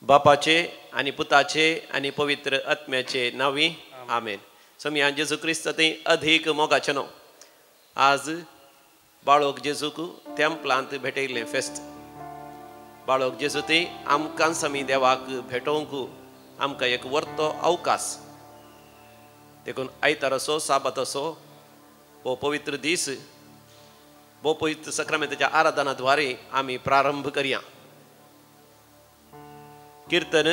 बापाचे आणि पुताचे आणि पवित्र आत्म्याचे नावी आमेन. समिया जेजू क्रिस्त ते अधिक मोगाचनो आज बाळोक जेजूक तेंपलांत भेटयल्लें फेस्त. बाळोक जेजू ते आमकां समी देवाक भेटोवंक आमकां एक वर्तो अवकाश. देखून आयतार असो साबात असो वो पवित्र दीस वो पवित्र सक्रामेंताच्या आराधनाद्वारे आमी प्रारंभ करया. कीर्तन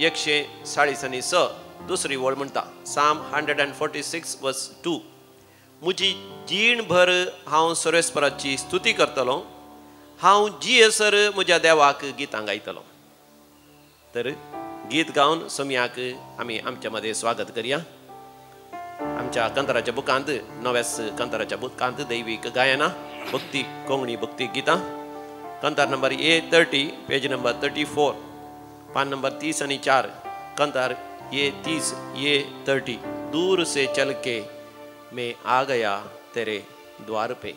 146 दुसरी वळ म्हणटा साम 146 वर्स 2. मुजी जीण भर हांव सर्वेस्पराची स्तुती करतलो, हांव जियेसर म्हज्या देवाक गितां गायतलो. तर गीत गावन समियाक आमी आमच्या मध्ये स्वागत करया. आमच्या कंतराच्या बुकांत 9व्या कंतराच्या बुकांत दैवीक गायना भक्ती कोंकणी भक्ती गीतां कंतार नंबर A30 पेज नंबर 34 पान नंबर 30 आणि 4 कंतार A30 A30. दूर से चल के मैं आ गया तेरे द्वार पे.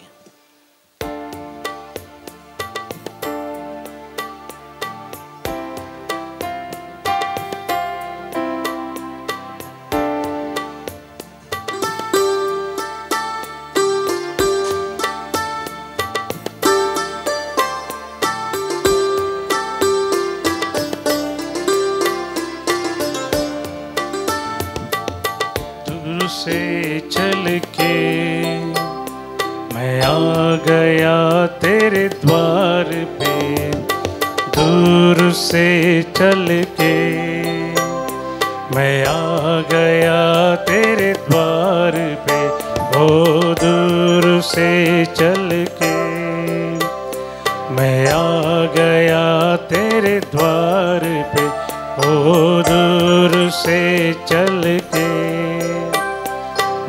से चल के मैं आ गया तेरे द्वार पे. दूर से चल के मैं आ गया तेरे द्वार पे. ओ दूर से चल के मैं आ गया तेरे द्वार पे. ओ दूर से चल के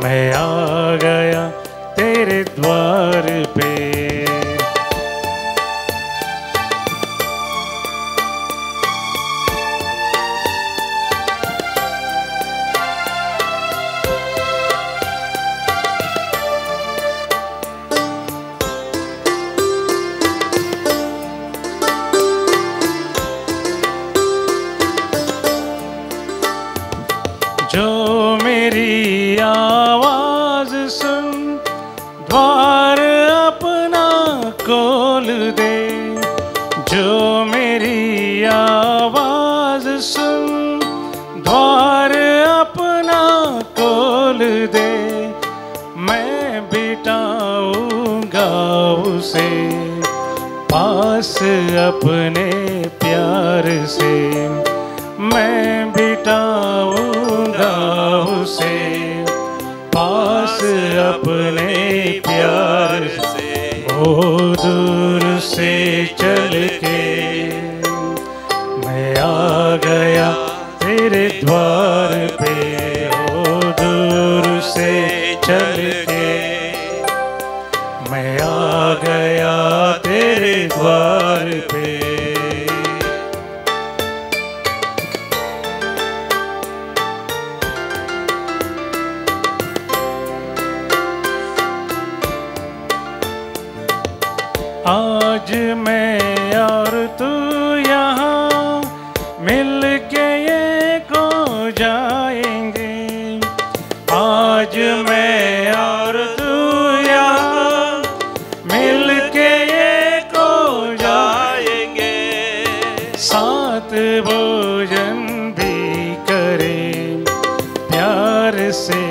मैं आ गया तेरे द्वार पे. जो मेरी आवाज सुन द्वार अपना खोल दे. जो मेरी आवाज सुन द्वार अपना खोल दे. मैं बिठाऊंगा उसे पास अपने प्यार से. मैं बिठाऊंगा उसे पास अपने प्यार से. ओ दूर से चल के मैं आ गया तेरे द्वार पे. ओ दूर से चल के मैं आ गया तेरे द्वार पे. आज मैं और तू यहाँ मिल के एक हो जाएंगे. आज मैं और तू यहाँ मिल के एक हो जाएंगे. साथ भोजन भी करें प्यार से,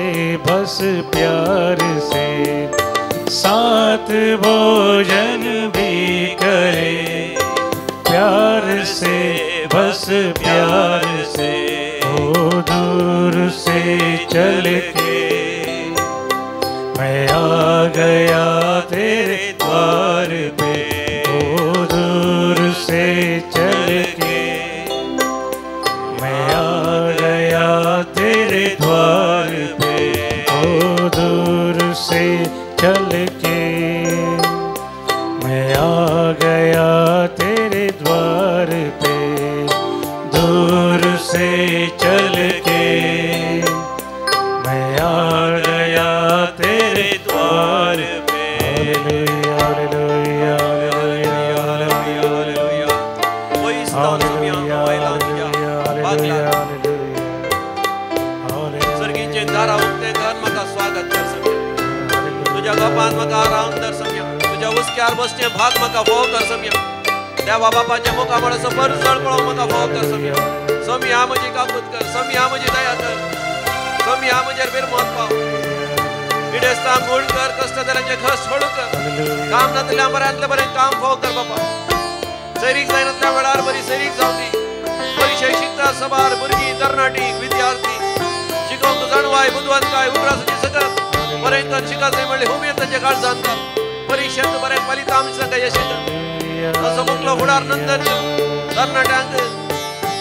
बस प्यार से. साथ भोजन भी करे प्यार से, बस प्यार से. ओ दूर से चल के मैं आ गया तेरे द्वार पे. ओ दूर से चल के मैं आ गया तेरे द्वार पे. ओ दूर से चल के मैं आ गया तेरे द्वार पे. दूर से चल के मैं आ गया तेरे द्वार पे. Hallelujah hallelujah hallelujah hallelujah hallelujah. बापान म्हाका आराम दर सम्या तुज्या उस्क्यार बसचे भाग म्हाका फोव कर सम्या देवा बापाच्या मुखा म्हणसो बर जळपळो म्हाका फोव कर सम्या सम्या म्हजी काकूत कर सम्या म्हजी दया कर सम्या म्हजेर बिरमोत पाव पिडेस्तां गुण कर कष्टदरांचे घस सोडू कर काम नातल्या बऱ्यांतले बरें काम फोव कर बापा सैरीक जायनातल्या वेळार बरी सैरीक जावं दी परिचय शिकता सबार भुरगीं तरणाटी विद्यार्थी शिकोवंक जाणवाय बुदवंताय उगरासाची सकत बरें कर शिकायचें म्हणलें उमेद तांच्या काळजांत कर परिक्षेंत बरें फलितांश तांकां यशें असो मुखलो फुडार नंदन तरणाट्यांक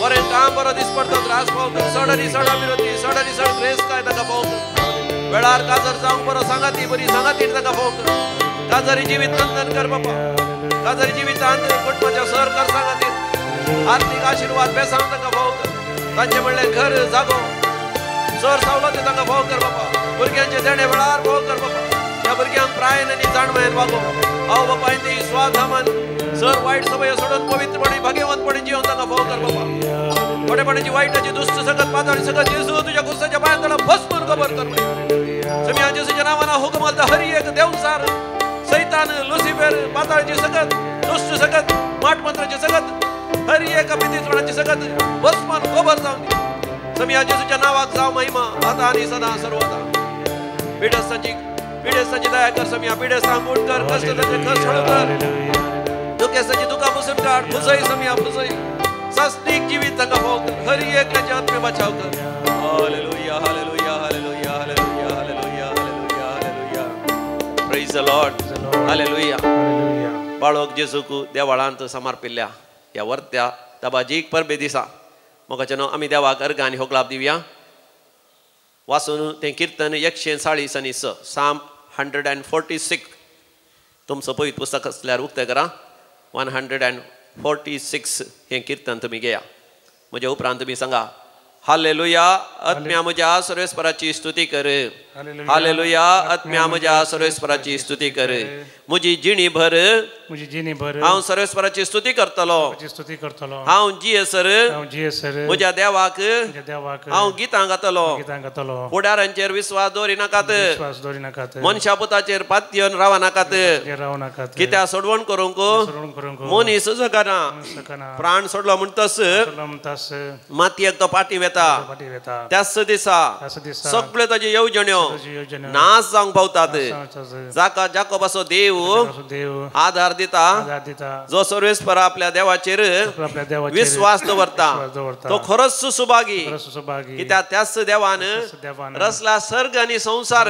बरें काम बरो दीस पडतो त्रास पाव कर सडनी सडा विरोधी सडनी सड ग्रेस काय ताका पाव कर वेळार काजर जावंक बरो सांगाती बरी सांगातीर ताका पाव कर काजरी जिवीत नंदन कर बापा काजरी जिवितांत कुटुंबाच्या सर कर सांगातीर आर्थिक आशीर्वाद बेसांव ताका पाव कर तांचे म्हणलें घर जागो सर सवलती तांकां पाव कर बापा भुरग्यांचे देणे वेळार पाव कर बापा त्या भुरग्यांक प्रायन आनी जाणवायेन वागो हांव बापा ती स्वाधामान सर वाईट सवय सोडून पवित्रपणे भाग्यवंतपणे जीवन तांकां फोव कर बापा मोठेपणाची वाईटाची दुष्ट सकत पाताळी सकत येसू तुझ्या कुस्साच्या पांयातला भस्मून खबर कर सम्या येसूच्या नावानं हुकूम घालता हरी एक देवसार सैतान लुसिफर पाताळीची सकत दुष्ट सकत माटमंत्राची सकत हरी एक पितिसपणाची सकत भस्मून खबर जावं दी सम्या येसूच्या नावाक जाव महिमा आता आणि सदा सर्वदा पिडेस्ताची दया कर सम्या पिडेस्तां गुण कर कष्टाचे खस सोडू कर दुखेसाची दुखा पुसून काढ फुसई सम्या फुसई सस्तिक जीवित तांकां फोव कर हरी एकल्याचे आत्मे बचाव कर hallelujah hallelujah hallelujah hallelujah hallelujah hallelujah hallelujah praise the Lord hallelujah बाळोक जेजूक देवाळांत समर्पिल्ल्या ह्या वर्त्या दबाजीक परबे दिसा मोगाचेनो आमी देवाक अर्घ आनी होगलाप दिवया वाचून तें कीर्तन 146 साम 146 तुमचो पवित्र पुस्तक असल्यार उक्तें करा 146 हे कीर्तन तुम्ही घेया म्हज्या उपरांत तुम्ही सांगा हालेलुया आत्म्या म्हज्या सर्वेस्पराची स्तुती कर हालेलुया आत्म्या म्हज्या सर्वेस्पराची स्तुती कर म्हजी जिणी भर हांव सर्वेस्पराची स्तुती करतलो हांव जियेसर म्हज्या देवाक हांव गितां गातलो फुडाऱ्यांचेर विश्वास दवरी नाकात मनशा पुताचेर पातयेवन रावा नाकात कित्याक सोडवण करूंक मनीस जगना प्राण सोडलो म्हणटस मातयेक तो पाटी वेता त्याच दिसा सगळे ताजे येवजण्यो नाश जावंक पावतात जाका जाकोबाचो देव आधार दिता जो सर्वेस्पर आपल्या देवाचेर विश्वास दवरता तो खरोच सुभागी कित्याक त्याच देवान रचला सर्ग आनी संसार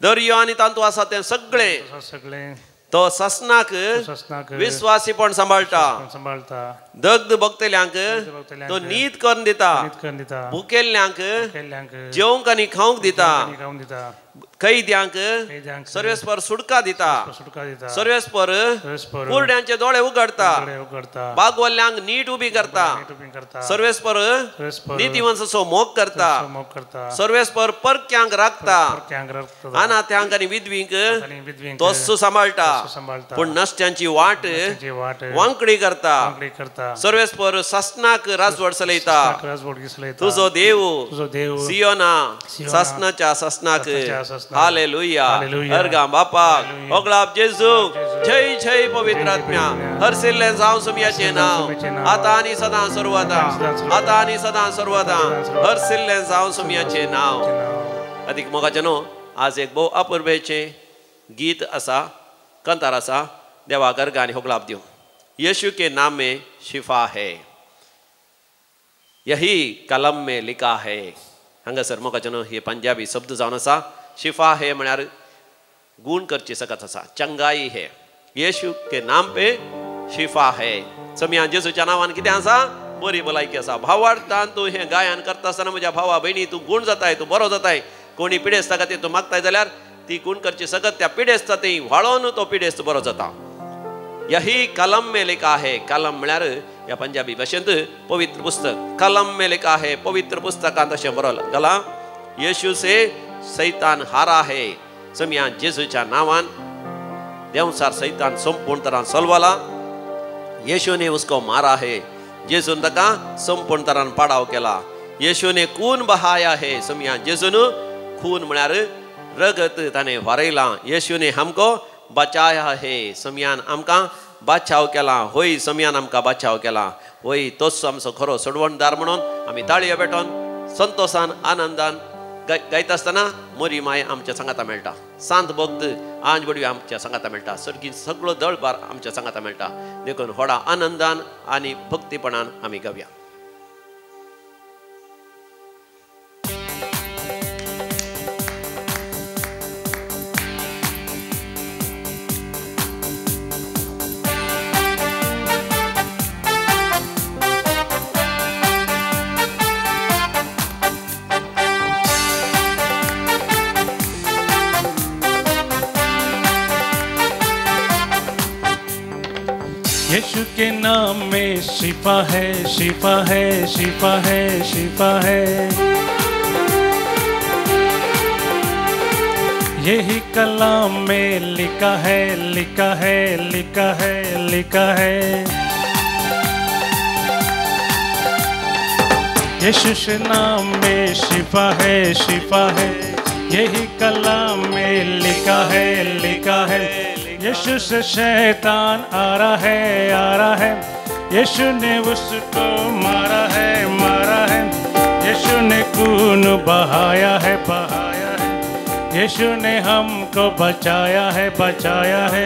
दर्यो आनी तांतू आसा ते सगळे तो ससनाक विश्वासीपण सांबाळटा दग्ध भक्तल्यांक तो नीत करून दिता भुकेल्ल्यांक जेवंक आनी खावंक दिता कैद्यांक सर्वेस्पर सुटका दिता सर्वेस्पर कुरड्यांचे दोळे उगडता बागवल्ल्यांक नीट उबी करता सर्वेस्पर नितीवंसो मोग करता सर्वेस्पर परक्यांक राखता अनाथ्यांक आनी विधवींक तोच सांबाळटा पूण नश्ट्यांची वाट वांकडी करता सर्वेस्पर ससनाक राजवट चलयता तुजो देव सियोना ससनाच्या ससनाक हालेलुया अर्गा बापाक होगलाप जेजू जय जय पवित्र आत्म्या हरसिल्ले जावं सम्याचे नाव आता आनी सदां सर्वदा आता आनी सदां सर्वदा हरसिल्ले जावं सम्याचे नाव अधिक मोगाचेनो आज एक बहु अपूर्वेचे गीत आसा कंतार आसा देवाक अर्घ आनी होगलाप दिवं यीशु के नाम में शिफा है यही कलम में लिखा है हांगासर मोगाचेनो हे पंजाबी शब्द जावन आसा शिफा है म्हळ्यार गुण करची सकत आसा चंगाई है येशू के नाम पे शिफा है सम्या जेजूच्या नांवान कितें आसा बरी भलायकी आसा भावार्थान तूं हें गायन करता आसतना म्हज्या भावा भयणी तूं गुण जाताय तूं बरो जाताय कोणी पिडेस्त खातीर तूं मागताय जाल्यार ती गुण करची सकत त्या पिडेस्त ती व्हाळोवन तो पिडेस्त बरो जाता यही कलम में लिखा है कलम म्हळ्यार ह्या पंजाबी भाशेंत पवित्र पुस्तक कलम में लिखा है पवित्र पुस्तकांत अशें बरयलां गला येशू से सैतान हारा है सम्या जेजूच्या नावान देवसार सैतान संपूर्ण तरह सलवाला यीशु ने उसको मारा है जेजून ताका संपूर्ण तरह पाडाव केला यीशु ने खून बहाया है सम्या जेजून खून म्हळ्यार रगत ताने वारयला येशूने हमको बचाया है समयान आमकां बाचाव केला होय समयान आमकां बाचाव केला होय तोच आमचो खरो सोडवणदार म्हणून आमी ताळयो पेटोवन संतोषान आनंदान गायता आसतना मोरी माय आमच्या संगाता मेळटा सांत भक्त आंज बडवी आमच्या संगाता मेळटा सगळी सगळो दळबार आमच्या संगाता मेळटा देखून व्हडा आनंदान आनी भक्तीपणान आमी गावया. यीशु के नाम में शिफा है, शिफा है, शिफा है, शिफा है. यही कलाम में लिखा है, लिखा है, लिखा है, लिखा है. यीशु के नाम में शिफा है, शिफा है. यही कलाम में लिखा है, लिखा है. यीशु से शैतान आ रहा है, आ रहा है. यीशु ने उसको मारा है, मारा है. यीशु ने खून बहाया है, बहाया है. यीशु ने हमको बचाया है, बचाया है.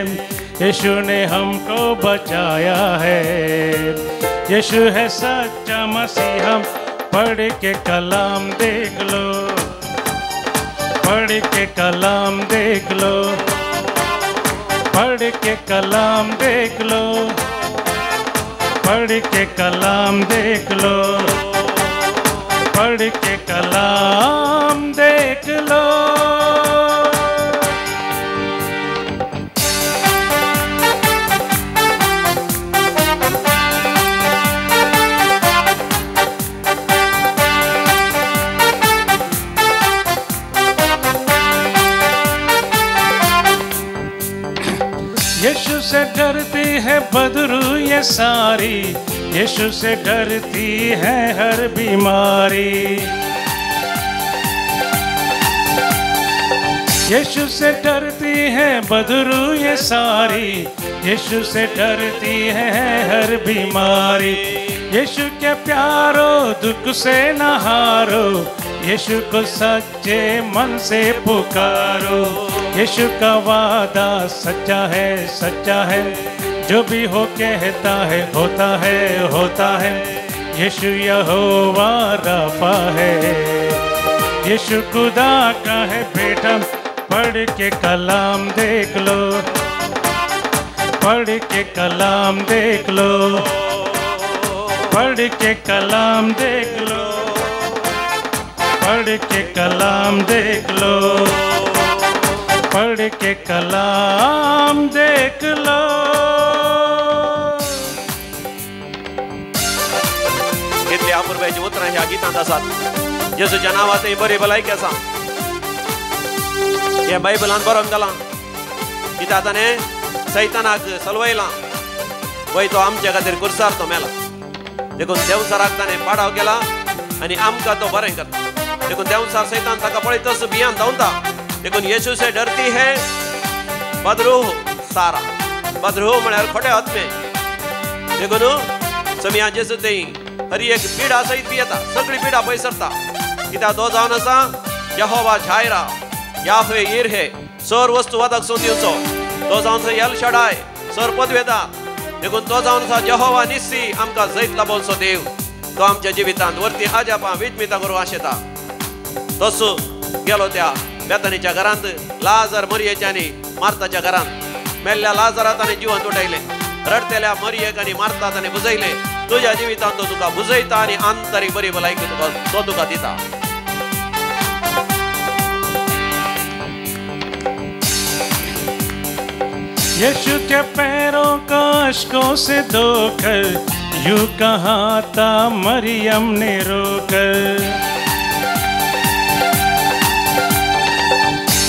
यीशु ने हमको बचाया है. यीशु है सच्चा मसीहा. पढ़ के कलाम देख लो, पढ़ के कलाम देख लो, पढ़ के कलाम देख लो, पढ़ के कलाम देख लो, पढ़ के कलाम देख लो. यीशु से डरती है बदरू ये सारी. यीशु से डरती है हर बीमारी. यीशु से डरती है बदरू ये सारी. यीशु से डरती है हर बीमारी. यीशु के प्यारो दुख से न हारो. यीशु को सच्चे मन से पुकारो. यीशु का वादा सच्चा है, सच्चा है. जो भी हो कहता है होता है, होता है. यीशु यहोवा राफा है. यीशु खुदा का है बेटा. पढ़ के कलाम देख लो, पढ़ के कलाम देख लो, पढ़ के कलाम देख लो, पढ़ के कलाम देख लो, पढ़ के कलाम देख लो. कितल्या अपूर्वाची उतरां ह्या गीतांत आसात. येशूच्या नांवांतय बरी भलायकी आसा. हे बायबलांत बरोवन घालां कित्याक ताणें सैतानाक सलवयलां. वय तो आमच्या खातीर कुर्सार तो मेला. देखून देवसाराक ताणें पाडाव केला आनी आमकां तो बरें करता. देखून देवसार सैतान ताका पळयतच भियान धांवता. देखून यीशु से डरती है बदरूह सारा. बदरूह म्हळ्यार खोटे आत्मे. देखून समया जेसू थंय हर एक पिडा सयत बी येता. सगळी पिडा पयसरता. कित्याक तो जावन आसा यहोवा झायरा, याहवे यिर्हे, सर वस्तू वदक सून दिवचो. तो जावन आसा एल शडाय, सर पदवेदार. देखून तो जावन आसा यहोवा निस्सी, आमकां जैत लाबोलचो देव. तो आमच्या जिवितांत वरती आजापां विटमिता करूं आशेता. तसो गेलो त्या बेतानीच्या घरांत लाजर मरियेच्या आनी मार्ताच्या घरांत. मेल्ल्या लाजरात ताणें जिवंत उठयलें. रडतेल्या मरियेक आनी मार्ता ताणें बुजयलें. तुज्या जिवितांत तो तुका बुजयता आनी आंतरीक बरी भलायकी तो तुका दिता. यीशु के पैरों को अश्कों से धोकर यूं कहा था मरियम ने रोकर.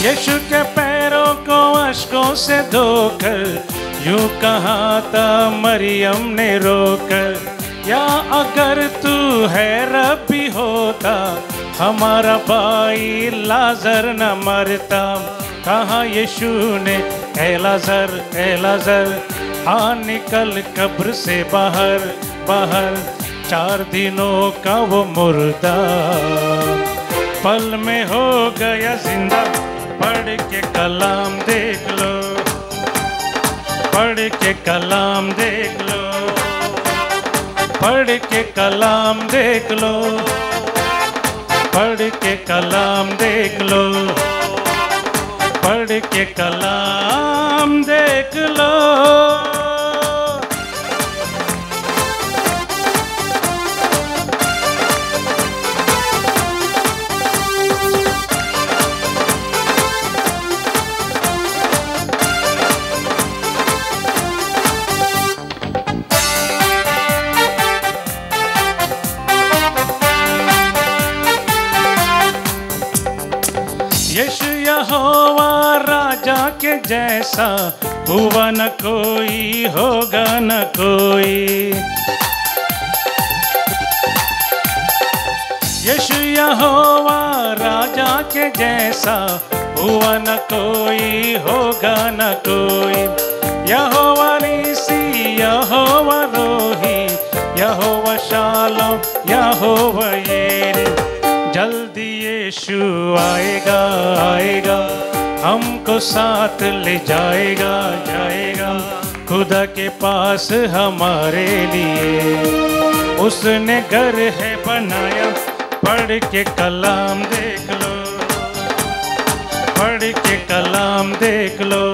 यीशु के पैरों को अश्कों से धोकर यूं कहा था मरियम ने रोकर. या अगर तू है रब्बी होता हमारा भाई लाजर न मरता, कहा यीशु ने ए लाजर आ निकल कब्र से बाहर बाहर। 4 दिनों का वो मुर्दा पल में हो गया जिंदा। पढ़ के कलाम देख लो, पढ़ के कलाम देख लो, पढ़ के कलाम देख लो, पढ़ के कलाम देख लो, पढ़ के कलाम देख लो। यीशु यहोवा राजा के जैसा हुआ न कोई, होगा न कोई। यीशु यहोवा राजा के जैसा हुआ न कोई, होगा न कोई। यहोवा नीसी, यहोवा रोही, यहोवा शालोम, यहोवा यीरे। जल्दी यीशु आएगा आएगा, हमको साथ ले जाएगा जाएगा। खुदा के पास हमारे लिए उसने घर है बनाया। पढ़ के कलाम देख लो, पढ़ के कलाम देख लो,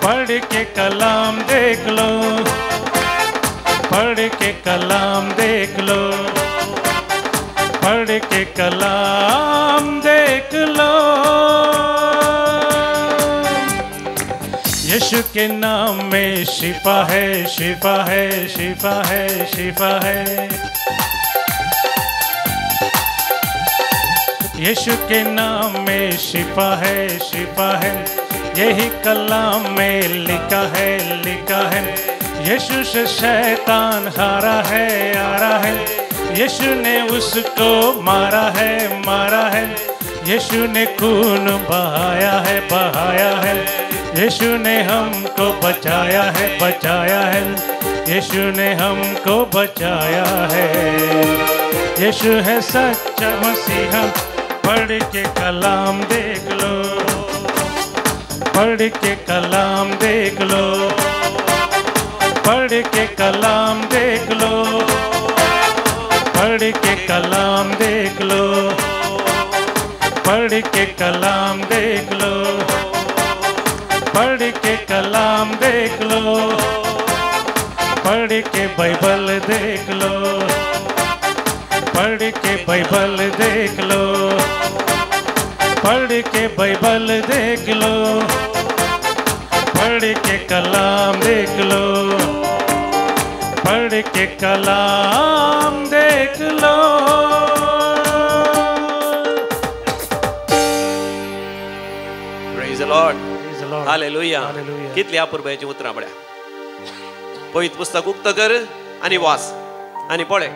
पढ़ के कलाम देख लो, पढ़ के कलाम देख लो, पढ़ के कलाम देख लो। यीशु के नाम में शिफा है, शिफा है, शिफा है, शिफा है। यीशु के नाम में शिफा है, शिफा है। यही कलाम में लिखा है, लिखा है। यीशु से शैतान हारा है, हारा है। यीशु ने उसको मारा है, मारा है। यीशु ने खून बहाया है, बहाया है। यीशु ने हमको बचाया है, बचाया है। यीशु ने हमको बचाया है। यीशु है सच्चा मसीहा। पढ़ के कलाम देख लो, पढ़ के कलाम देख लो, पढ़ के कलाम देख लो, पढ़ के कलाम देख लो, पढ़ के कलाम देख लो, पढ़ के कलाम देख लो, पढ़ के बाइबल देख लो, पढ़ के बाइबल देख लो, पढ़ के बाइबल देख लो, पढ़ के कलाम देख लो, पढ़ के कलाम देख लो। Praise the Lord. Praise the Lord. Hallelujah. Hallelujah. कितली अपूर्वाची उतरां पड्या. पवित्र पुस्तक उक्त कर आनी वाच आनी पळय.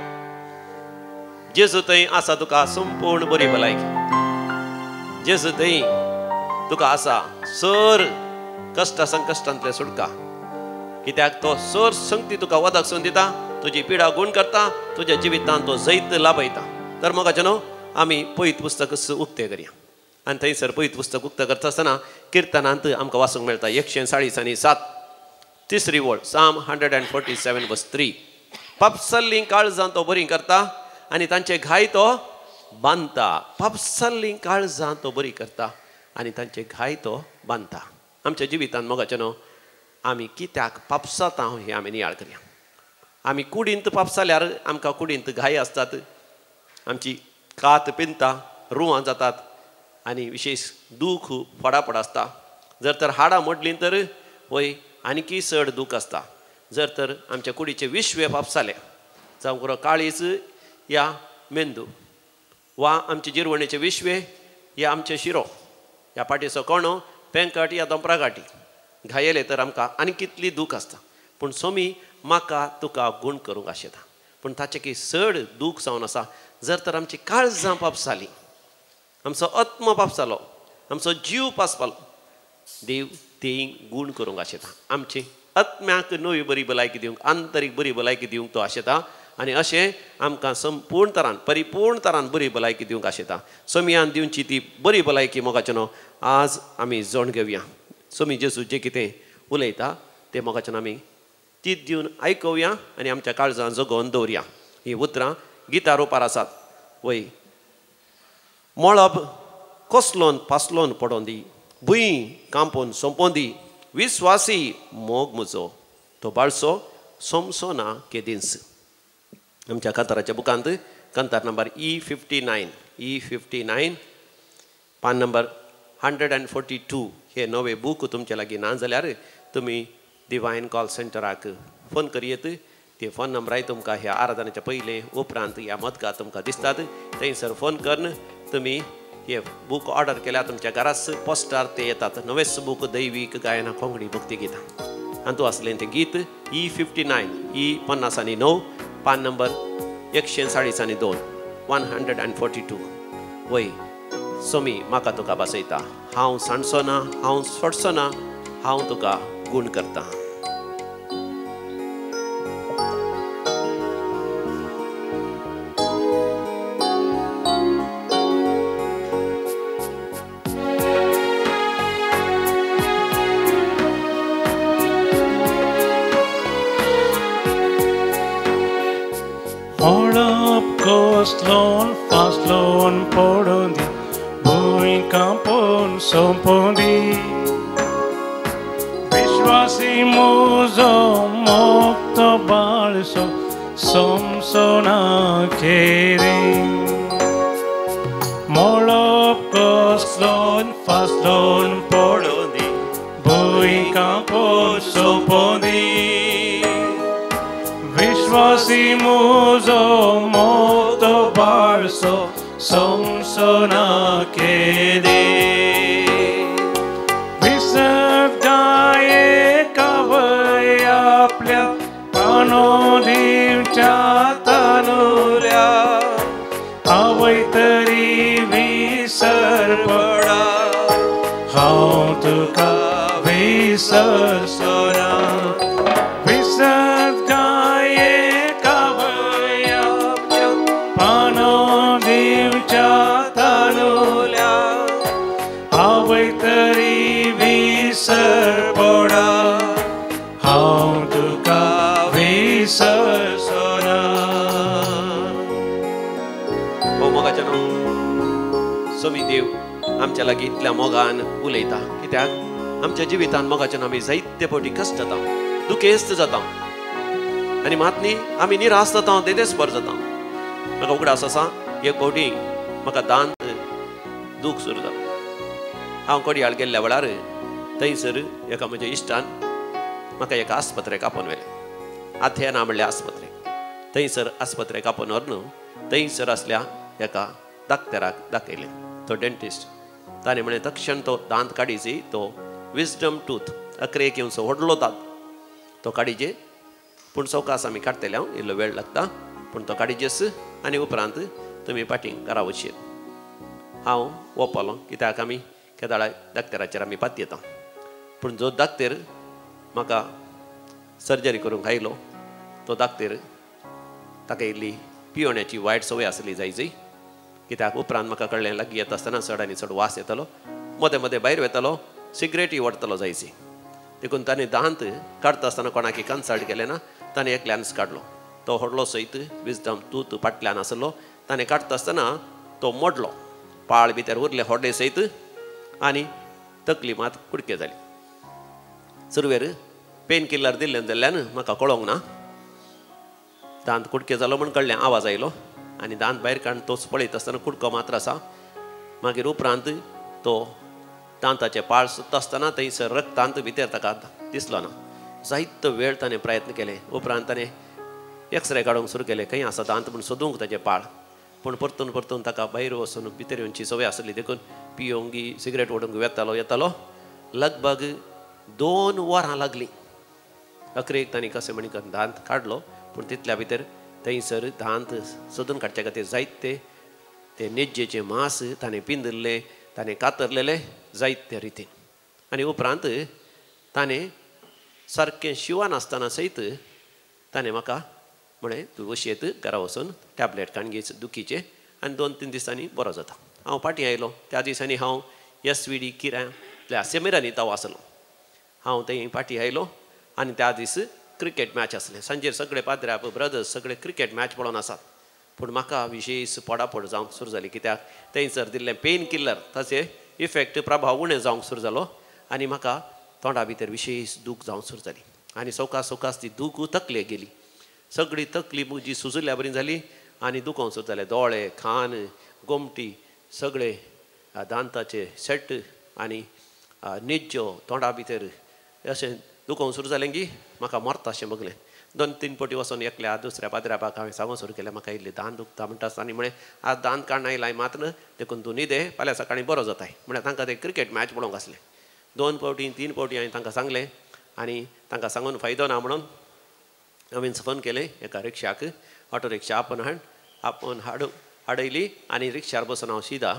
जेजू थंय आसा तुका संपूर्ण बरी भलायकी. जेजू थंय तुका आसा सर कष्ट संकश्टांतले सुटका. कित्याक तो सर संगती तुका वदकसून दिता, तुजी पिडा गुण करता, तुज्या जिवितांत तो जैत लाभयता. तर मोगाचेनो आमी पवित्र पुस्तक उक्ते करया. आनी थंयसर पवित्र पुस्तक उक्त करता आसतना किर्तनांत आमकां वाचूंक मेळटा 140:7 तिसरी वळ साम 147:3. पापसल्लीं काळजां तो बरी करता आनी तांचे घाय तो बांदता. पापसल्लीं काळजां तो बरी करता आनी तांचे घाय तो बांदता. आमच्या जिवितांत मोगाचेनो आमी कित्याक पापसात हे आमी नियाळ करया. आमी कुडींत पापसाल्यार आमकां कुडींत घाय आसतात, आमची कात पिंता, रुवां जातात आनी विशेश दूख फडाफड आसता. जर तर हाडां मोडलीं तर वय आनीकी चड दूख आसता. जर तर आमच्या कुडीचे विश्वे पापसाले जावं करो काळीज या मेंदू वा आमचे जिरवणेचे विश्वे या आमचे शिरो या पाठीचो कोणो पेंकट या दोंपरागाटी घायले तर आमकां आनी कितली दूख आसता. पूण सोमी म्हाका तुका गूण करूंक आशेता. पूण ताचे की चड दूख जावन आसा जर तर आमची काळजां पाप जाली, आमचो आत्म पाप जालो, आमचो जीव पासपालो, देव तें गूण करूंक आशेता. आमची आत्म्याक नवी बरी भलायकी दिवंक, आंतरीक बरी भलायकी दिवंक तो आशेता आनी अशें आमकां संपूर्ण तरान परिपूर्ण तरान बरी भलायकी दिवंक आशेता. सोमयान दिवची ती बरी भलायकी मोगाचें आज आमी जोड घेवया. सोमी जेजू जें कितें उलयता तें मोगाचें आमी तीत दिवन आयकुया आनी आमच्या काळजां जगोवन दवरया. ही उतरां गितार उपार आसात. वय मळब कोसलोन पासलोन पडोवन दी, भुंय कांपोवन सोंपोवन दी, विस्वासी मोग म्हजो तो बाळसो सोमसो ना केदींस. आमच्या कांताराच्या बुकांत कांतार नंबर E59 पान नंबर 142 हे नवे बूक तुमचे लागीं ना जाल्यार तुमी डिवायन कॉल सेंटराक फोन करियेत. ते फोन नंबराय तुमकां ह्या आराधनाच्या पयलें उपरांत ह्या मदकां तुमकां दिसतात. थंयसर फोन करून तुमी हे बूक ऑर्डर केल्यार तुमच्या घराच पोस्टार ते येतात. नवेच बूक दैवीक गायना कोंकणी भक्ती गितां आनी तूं असलें तें गीत E59 E59 पान नंबर 142 142. वय सोमी म्हाका तुका बसयता, हांव सांडचो ना, हांव सोडचो ना, हांव तुका गूण करता. Koslon faslon pordon di, bui kampon sompon di, vishwasi muzo mokto balso somsona kere. Molop koslon faslon pordon di, bui kampon sompon di, vishwasi muzo mokto balso somsona kede. विसत गाये कवय आपल्या प्राणोदीवच्या तनुल्या, आवय तरी विसर पडा, हांव तुका विसरचो ना. विसत गाये कवय आपल्या प्राणोदीवच्या तनुल्या, आवय तरी विसर पडा, हांव तुका विसरचो ना. हो मोगाचें सोमी देव आमच्या लागीं इतल्या मोगान उलयता. कित्याक आमच्या जिवितान मोगाचें आमी जायते फावटी कश्ट जाता, दुखेस्त जाता आनी मात न्ही आमी निराश जाता, देदेस्पर जाता. म्हाका उगडास आसा एक फावटी म्हाका दांत दूख सुरू जालो. हांव कोडयाळ गेल्ल्या वेळार थंयसर एका म्हज्या इश्टान म्हाका एका आस्पत्रेक आपोवन व्हेलें. आथेना म्हणल्या आस्पत्रेक. थंयसर आस्पत्रेक आपोवन व्हरून थंयसर आसल्या एका दाक्तराक दाखयलें. तो डेंटिस्ट. ताणें म्हळें तक्षण तो दांत काडीची, तो विजडम टूथ 11 इंच व्हडलो दांत तो काडीचे. पूण सवकास आमी काडटले, हांव इल्लो वेळ लागता, पूण तो काडीचेस आनी उपरांत तुमी फाटीं घरा वचशीत. हांव वोपलो, कित्याक आमी केदाळा दाक्तराचेर आमी पात येता. पूण जो दाक्तर म्हाका सर्जरी करूंक आयलो तो दाक्तर ताका इल्ली पियोण्याची वायट संवय आसली जायची. कित्याक उपरांत म्हाका कळलें लागीं येता आसतना चड आनी चड वास येतालो, मदें मदें भायर वयतालो, सिगरेटी ओडतालो जायची. देखून ताणें दांत काडटा आसतना कोणाकी कन्सल्ट केलें ना, ताणें एकल्यानच काडलो. तो व्हडलो सयत विजडम टूथ पाटल्यान आसलो. ताणें काडटा आसतना तो मोडलो, पाळ भितर उरले व्हडले सयत आनी तकली मात कुडके जाली. सुरवेर पेन किलर दिल्लें जाल्ल्यान म्हाका कळोंक ना. दांत कुडके जालो म्हण कळ्ळें, आवाज आयलो आनी दांत भायर काडून तोच पळयता आसतना कुडको मात्र आसा. मागीर उपरांत तो दांताचे पाळ सुत्ता आसतना थंयसर रक्तांत भितर ताका दिसलो ना. जायतो वेळ ताणें प्रयत्न केले. उपरांत ताणें एक्सरे काडूंक सुरू केलें, खंय आसा दांत म्हूण सोदूंक ताचे पाळ. पूण परतून परतून ताका भायर वचून भितर येवची संवय आसली. देखून पियोंक सिगरेट ओडूंक येतालो. लगभग 2 वरां लागलीं. 11 ताणें कशें म्हणी दांत काडलो, पूण तितल्या भितर थंयसर दांत सोदून काडचे खातीर जायते ते नेज्जेचे मांस ताणें पिंजल्ले ताणें कातरलेले जायते रितीन आनी उपरांत ताणें सारकें शिवान आसतना सयत ताणें म्हाका म्हळें तूं अशेंत घरा वचून टॅबलेट काडून घे दुखीचे आनी 2-3 दिसांनी बरो जाता. हांव फाटीं आयलो त्या दिसांनी हांव SVD किऱ्या सेमिरांनी ताव आसलो. हांव थंय फाटीं आयलो आनी त्या दीस क्रिकेट मॅच आसलें. सांजेर सगळे पाद्र्या ब्रदर्स सगळे क्रिकेट मॅच पळोवन आसात. पूण म्हाका विशेश पडापड जावंक सुरू जाली कित्याक थंयसर दिल्लें पेन किल्लर ताचे इफेक्ट प्रभाव उणें जावंक सुरू जालो आनी म्हाका तोंडा भितर विशेश दूख जावंक सुरू जाली आनी सवकास ती दूख तकले गेली. सगळी तकली म्हजी सुजिल्ल्या बरी जाली आनी दुखोवंक सुरू जालें. दोळे खान गोमटी सगळे दांताचे सेट आनी नेज्जो तोंडा भितर अशें दुखोवंक सुरू जालें की म्हाका मरता अशें बगलें. 2-3 फावटी वचून एकल्या दुसऱ्या पाद्र्यापाक हांवें सांगूंक सुरू केलें म्हाका इल्लें दांत दुखता म्हणटा आसतना म्हळें आज दांत काडून आयलां मात्र देखून तूं न्हिदे फाल्यां सकाळीं बरो जाताय म्हळ्यार तांकां ते क्रिकेट मॅच पळोवंक आसलें. 2 फावटी 3 फावटी हांवें तांकां सांगलें आनी तांकां सांगून फायदो ना म्हणून हांवें फोन केलें एका रिक्षाक. ऑटो रिक्षा आपूण हाडयली आनी रिक्षार बसून हांव सिदा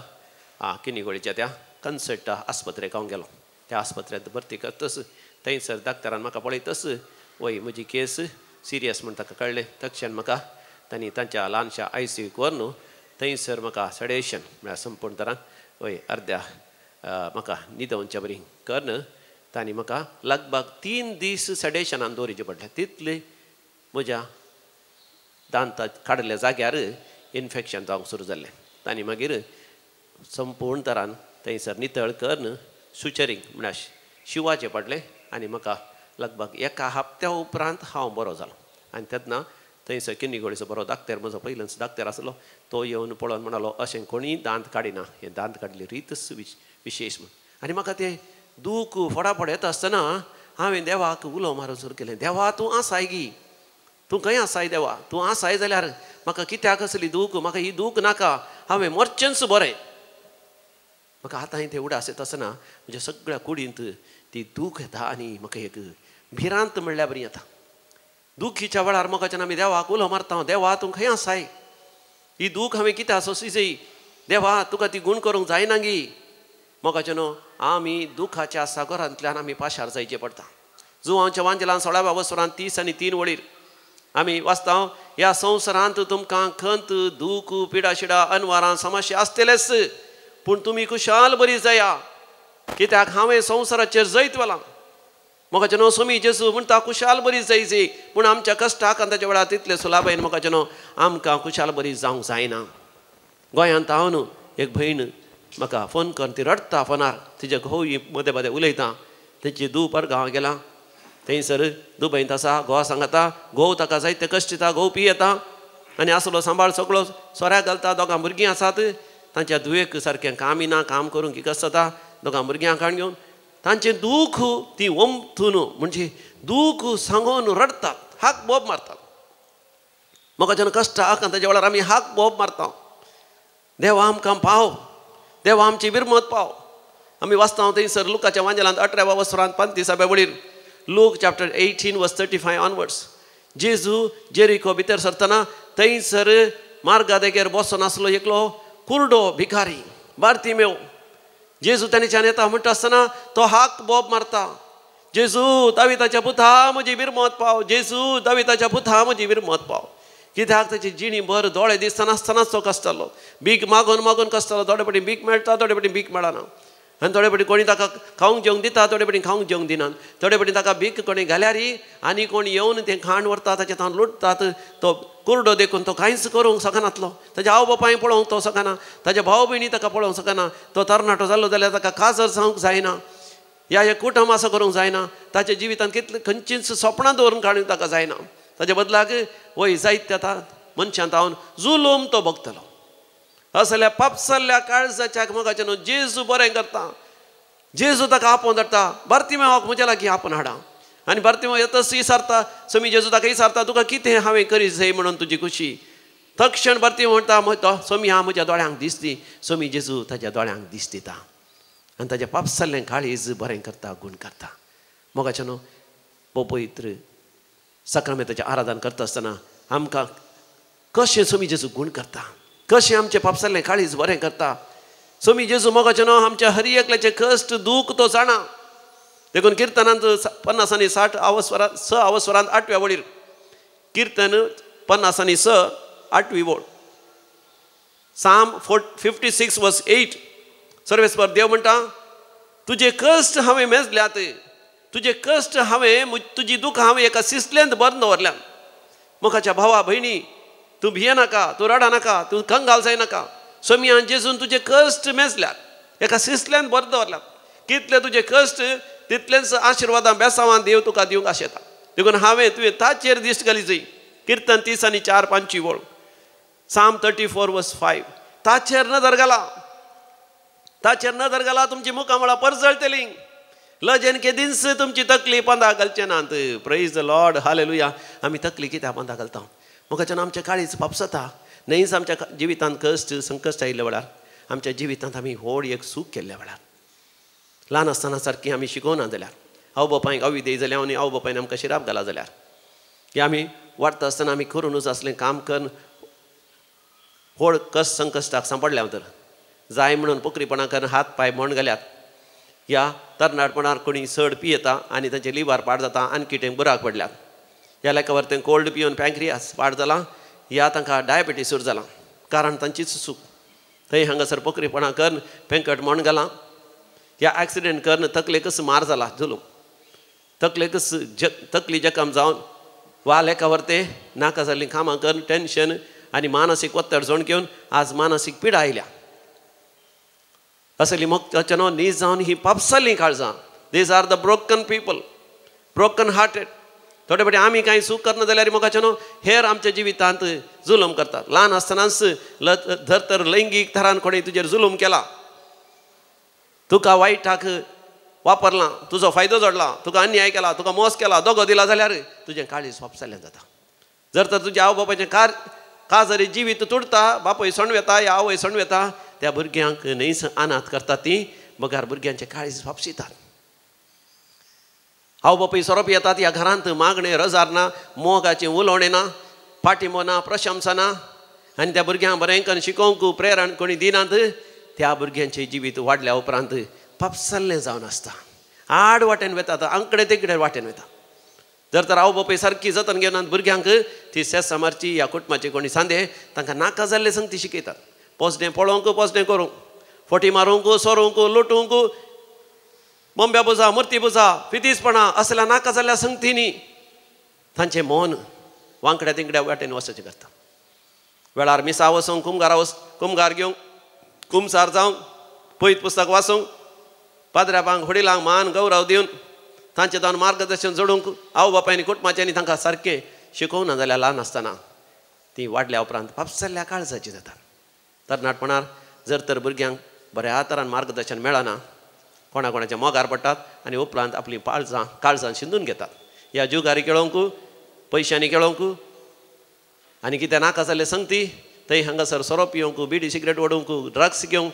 किनिगोळीच्या त्या कन्सर्ट आस्पत्रेक हांव गेलो. त्या आस्पत्र्यांत भरती करतस थंयसर डाक्टरान म्हाका पळयतस वय म्हजी केस सिरियस म्हण ताका कळ्ळें. तक्षण म्हाका तांणी तांच्या ल्हानशा ICUक व्हरून थंयसर म्हाका सेडेशन म्हळ्यार संपूर्ण तरान वय अर्द्या म्हाका न्हिदोवच्या बरी करन तांणी म्हाका लगभग 3 दीस सेडेशनान दवरचें पडलें. तितलें म्हज्या दांत काडल्या जाग्यार इन्फेक्शन जावंक सुरू जाल्लें. तांणी मागीर संपूर्ण तरान थंयसर नितळ करन सुचरींग म्हळ्यार शिवाचें पडलें आनी म्हाका लगभग 1 हप्त्या उपरांत हांव बरो जालो. आनी तेन्ना थंयसर किन्निगोळीचो बरो डाक्टर म्हजो पयलोच डाक्टर आसलो तो येवन पळोवन म्हणलो अशें कोणीय दांत काडिना हें दांत काडलें रीतच विशेश म्हूण. आनी म्हाका तें दूख फडाफड येता आसतना हांवें देवाक उलो मारूंक सुरू केलें देवा तूं आसाय गी तूं खंय आसाय देवा तूं आसाय जाल्यार म्हाका कित्याक असली दूख म्हाका ही दूख नाका हांवें मरचेंच बरें. म्हाका आतां तें उडास येता आसतना म्हज्या सगळ्या कुडींत ती दूख येता आनी म्हाका एक भिरांत म्हणल्यार बरी येता. दुखीच्या वेळार म्हाका जेन्ना आमी देवाक उलो मारता देवा तूं खंय आसाय ही दूख हांवें कित्याक सोंसी जायी देवा तुका ती गूण करूंक जायना गी. म्हाका जेन्ना आमी दुखाच्या सागरांतल्यान आमी पाशार जायचें पडटा. जुवांच्या वांजेलान 16व्या वसरांत 30 आनी 3 वळीर आमी वाचता ह्या संवसारांत तुमकां खंत दूख पिडा शिडा अनवारां समस्या आसतलेच पूण तुमी खुशाल बरी जाया कित्याक हांवें संवसाराचेर जैत वेलां. म्हाका जेन्ना स्वामी जेजू म्हणटा खुशाल बरी जायची पूण आमच्या कश्टाक आनी ताच्या वेळार तितले सुलाभायेन म्हाका जेन्ना आमकां खुशाल बरी जावंक जायना. गोंयांत हांव न्हू एक भयण म्हाका फोन करून ती रडटा फोनार तिजे घोव मदें मदें उलयता तेची धूव परगांव गेला थंयसर दुबयंत आसा घोव सांगता घोव ताका जायते कश्ट दिता घोव पियेता आनी आसलो सांबाळ सगळो सोऱ्याक घालता. 2 भुरगीं आसात तांच्या धुवेक सारकें काम ना काम करूंक की कस जाता 2 भुरग्यांक काडून घेवन तांचें दूख ती वमथून म्हणजे दूख सांगून रडतात हाक बोब मारतात. म्हाका जेन्ना कश्टाक आनी ताच्या वेळार आमी हाक बोब मारता देवा आमकां पाव देवा आमची विरमत पाव. आमी वाचता थंयसर लुकाच्या वांजेलांत 18व्या वसरांत 35व्या वळीर लूक चॅप्टर 18 वर्स 35 ऑनवर्ड्स जेजू जेरिको भितर सरतना थंयसर मार्गा देगेर बसून आसलो एकलो कुरडो भिकारी बार्तिमेव. जेजू तांच्यान येता म्हणटा आसतना तो हाक बोब मारता जेजू दाविदाच्या पुता म्हजी विरमत पाव जेजू दाविदाच्या पुता म्हजी विरमत पाव. कित्याक ताची जिणी भर दोळे दिसनासतनाच तो कश्टालो भीक मागून मागून कश्टालो. थोडे फावटी भीक मेळटा थोडे फावटी भीक मेळना आनी थोडे फावटी कोणी ताका खावंक जेवंक दिता थोडे फावटी खावंक जेवंक दिनात. थोडे फावटी ताका भीक कोणी घाल्यारी आनी कोण येवन तें खाण व्हरता ताचें तावन लुटतात. तो कुरडो देखून तो कांयच करूंक शकनातलो. ताच्या आवय बापाय पळोवंक तो शकना ताच्या भाव भयणी ताका पळोवंक शकना. तो तरणाटो जाल्लो जाल्यार ताका काजर जावंक जायना ह्या कुटुंब असो करूंक जायना. ताच्या जिवितांत कितले खंयचीच स्वप्नां दवरून काडूंक ताका जायना. ताच्या बदलाक वय जायत येता मनशांत हांव जुलूम तो भोगतलो. असल्या पापसल्ल्या काळजाच्याक म्हाका जेन्ना जेजू बरें करता जेजू ताका आपोवन धरता. बार्तिमेवाक म्हज्या लागीं आपोवन हाडा आनी बार्तिमेव येतच विचारता स्वामी जेजू ताका विचारता तुका कितें हांवें करीत जाय म्हणून तुजी खुशी. तक्षण बार्तिमेव म्हणटा स्वामी हांव म्हज्या दोळ्यांक दिस दी. स्वामी जेजू ताच्या दोळ्यांक दिस दिता आनी ताच्या पापसल्लें काळीज बरें करता गूण करता. म्हाका जेन्ना पवित्र सक्रामेंताचें आराधन करता आसतना आमकां कशें सोमी जेजू गूण करता, कशें आमचें पापसालें काळीज बरें करता. सोमी जेजू मोगाचें नांव आमच्या हर एकल्याचें कश्ट दूख तो जाणा. देखून किर्तनांत 50 आनी 60 आवस्वरांत 6 आवस्वरांत 8व्या वळीर किर्तन 50 आनी 6 8वी वळ. साम 56 वर्स 8 सर्वेस्पर देव म्हणटा, तुजे कश्ट हांवें मेजल्यात, तुजे कश्ट हांवें तुजी दूख हांवें एका सिसलेंत बरें दवरल्यात. मोगाच्या भावा भयणी, तूं भियेनाका, तूं रडा नाका, तूं कंगाल जायनाका. सोमयान जेजून तुजे कश्ट मेजल्यात, एका सिसलेंत बरें दवरल्यात. कितले तुजे कश्ट तितलेंच आशिर्वादां बेसांवां देव तुका दिवंक आशेता. देखून हांवें तुवें ताचेर दिश्ट घाली जाय. किर्तन 30 आनी 4-5 वळ. साम 34 वर्स 5 ताचेर नदर घाला, ताचेर नदर घाला, तुमची मुखामळां परजळटली. लजेनके दिनस तुमची तकली पंदा घालचे नात. Praise the Lord, hallelujah. आमी तकली कित्याक पंदा घालता? मोगाच्यान आमचें काळीज पापसता. न्हयच आमच्या जिवितांत कश्ट संकश्ट आयिल्ल्या वेळार आमच्या जिवितांत आमी व्हड एक सूख केल्ल्या वेळार, ल्हान आसतना सारकी आमी शिकोवना जाल्यार, आवय बापायक अविधेय जाल्यार आनी आवय बापायन आमकां शिराप घाला जाल्यार, की आमी वाडटा आसतना आमी करूनच असलें काम करून व्हड कश्ट संकश्टाक सांपडल्या तर जाय म्हणून पोकरीपणां करून हात पांय मोड घाल्यात. ह्या तरणाटपणार कोणी चड पियेता आनी तांचे लिव्हर पाड जाता आनी कितें बुराक पडल्यात. ह्या लेखावर तें कोल्ड पिवन पँक्रियास पाड जाला, ह्या तांकां डायबिटीस सुरू जाला. कारण तांचीच चूक. थंय हांगासर पोकरीपणां करून पेंकट मोड घाला. ह्या एक्सिडेंट करून तकलेकच मार जाला झुलूंक, तकलेकच तकली जखम जावन वा लेखावर ते नाका जाल्लीं कामां करून टेन्शन आनी मानसीक वत्तड जोड घेवन आज मानसीक पिडा आयल्या. असली मोगाचें नांव न्ही जावन ही पापसालीं काळजां. These are the broken people, broken hearted. थोडे फावटी आमी कांय सूख करना जाल्यार मोगाचें नांव हेर आमच्या जिवितांत जुलम करतात. ल्हान आसतनाच धर तर लैंगीक थरान कोणें तुजेर जुलम केला, तुका वायटाक वापरलां, तुजो फायदो जोडला, तुका अन्याय केला, तुका मोस केला, दोगो दिला जाल्यार तुजें काळीज पापसालें जाता. जर तर तुज्या आवय बापायचें काजरी जिवीत तुडता, बापूय सणवेता या आवय सणवेता, त्या भुरग्यांक न्हयच अनाथ करतात ती, बगार भुरग्यांचे काळीज वापशितात. आवय बापूय सोरोप येतात ह्या घरांत, मागणें रजार ना, मोगाचें उलोवणें ना, पाठिंबो ना, प्रशंसा ना, आनी त्या भुरग्यांक बरें करून शिकोवंक प्रेरण कोणी दिनात. त्या भुरग्यांचें जिवीत वाडल्या उपरांत पापसल्लें जावन आसता. आड वाटेन वेतात, आंकडे तिकडे वाटेन वेता. जर तर आवय बापूय सारकी जतन घेवनात भुरग्यांक, ती सेसा मारची ह्या कुटुंबाचे कोणी सांदे तांकां नाका जाल्ले संगती शिकयतात. पोसडें पळोवंक, पोसडें करूंक, फोटी मारूंक, सोरूंक, लुटूंक, बोंब्या बुजा, मुर्ती बुजा, फितीसपणां असल्या नाका जाल्ल्या संगतींनी तांचें मन वांकड्या तिंकड्या वाटेन वचचें करता. वेळार मिसा वचोंक, कुमगार घेवंक, कुमसार जावंक, पयत पुस्तक वाचूंक, पाद्र्यापांक वडिलांक मान गौरव दिवन तांचें जावन मार्गदर्शन जोडूंक आवय बापायनी कुटुंबाच्यांनी तांकां सारकें शिकोवना जाल्यार ल्हान आसतना ती वाडल्या उपरांत पापसल्ल्या काळजाची जाता. तरणाटपणार जर तर भुरग्यांक बऱ्या तरान मार्गदर्शन मेळना, कोणाच्या मोगार पडटात आनी उपरांत आपली काळजां शिंदून घेतात. ह्या जुगारी खेळोवंक, पयशांनी खेळोवंक आनी कितें नाका जाल्ले संगती थंय हांगासर सोरो पिवंक, बिडी सिगरेट ओडूंक, ड्रग्स घेवंक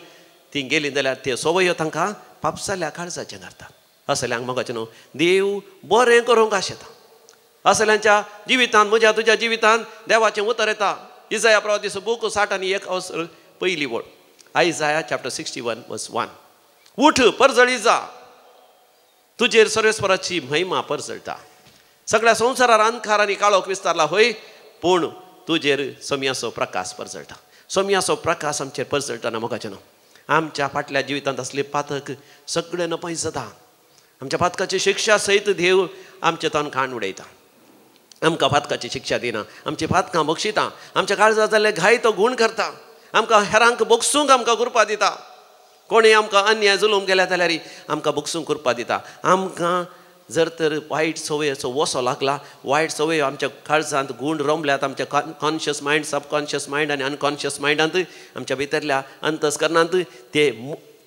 ती गेली जाल्यार त्यो सवयो तांकां पापसल्ल्या काळजाचें घालतात. असल्यांक मोगाचें न्हू देव बरें करूंक आशेता. असल्यांच्या जिवितांत, म्हज्या तुज्या जिवितांत देवाचें उतर येता. इजाया प्रवादीचो बूक 60 आनी 1 पयली वळ. आयजाया चॅप्टर 61 वर्स 1. उठ, परजळी जा, तुजेर सर्वेस्पराची महिमा परजळटा. सगळ्या संवसारार अंधकार आनी काळोख विस्तारला होय, पूण तुजेर सोम्याचो प्रकाश परजळटा. सोम्याचो प्रकाश आमचेर परजळटना मोगाचें न्हू आमच्या फाटल्या जिवितांत असले पातक सगळे नपय जाता. आमच्या पातकाची शिक्षा सयत देव आमचे तन खाण उडयता. आमकां पातकाची शिक्षा दिना, आमची पातकां बक्षिता, आमच्या काळजांत जाल्ले घाय तो गूण करता, आमकां हेरांक बोगसूंक आमकां कृपा दिता. कोणें आमकां अन्याय जुलूम केल्या जाल्यार आमकां बोगसूंक कृपा दिता. आमकां जर तर वायट सवयेचो वसो लागला, वायट सवय आमच्या काळजांत गूण रमल्यात, आमच्या कॉन्शियस मायंड, सबकॉन्शियस मायंड आनी अनकॉन्शियस मायंडांत, आमच्या भितरल्या अंतस्करणांत ते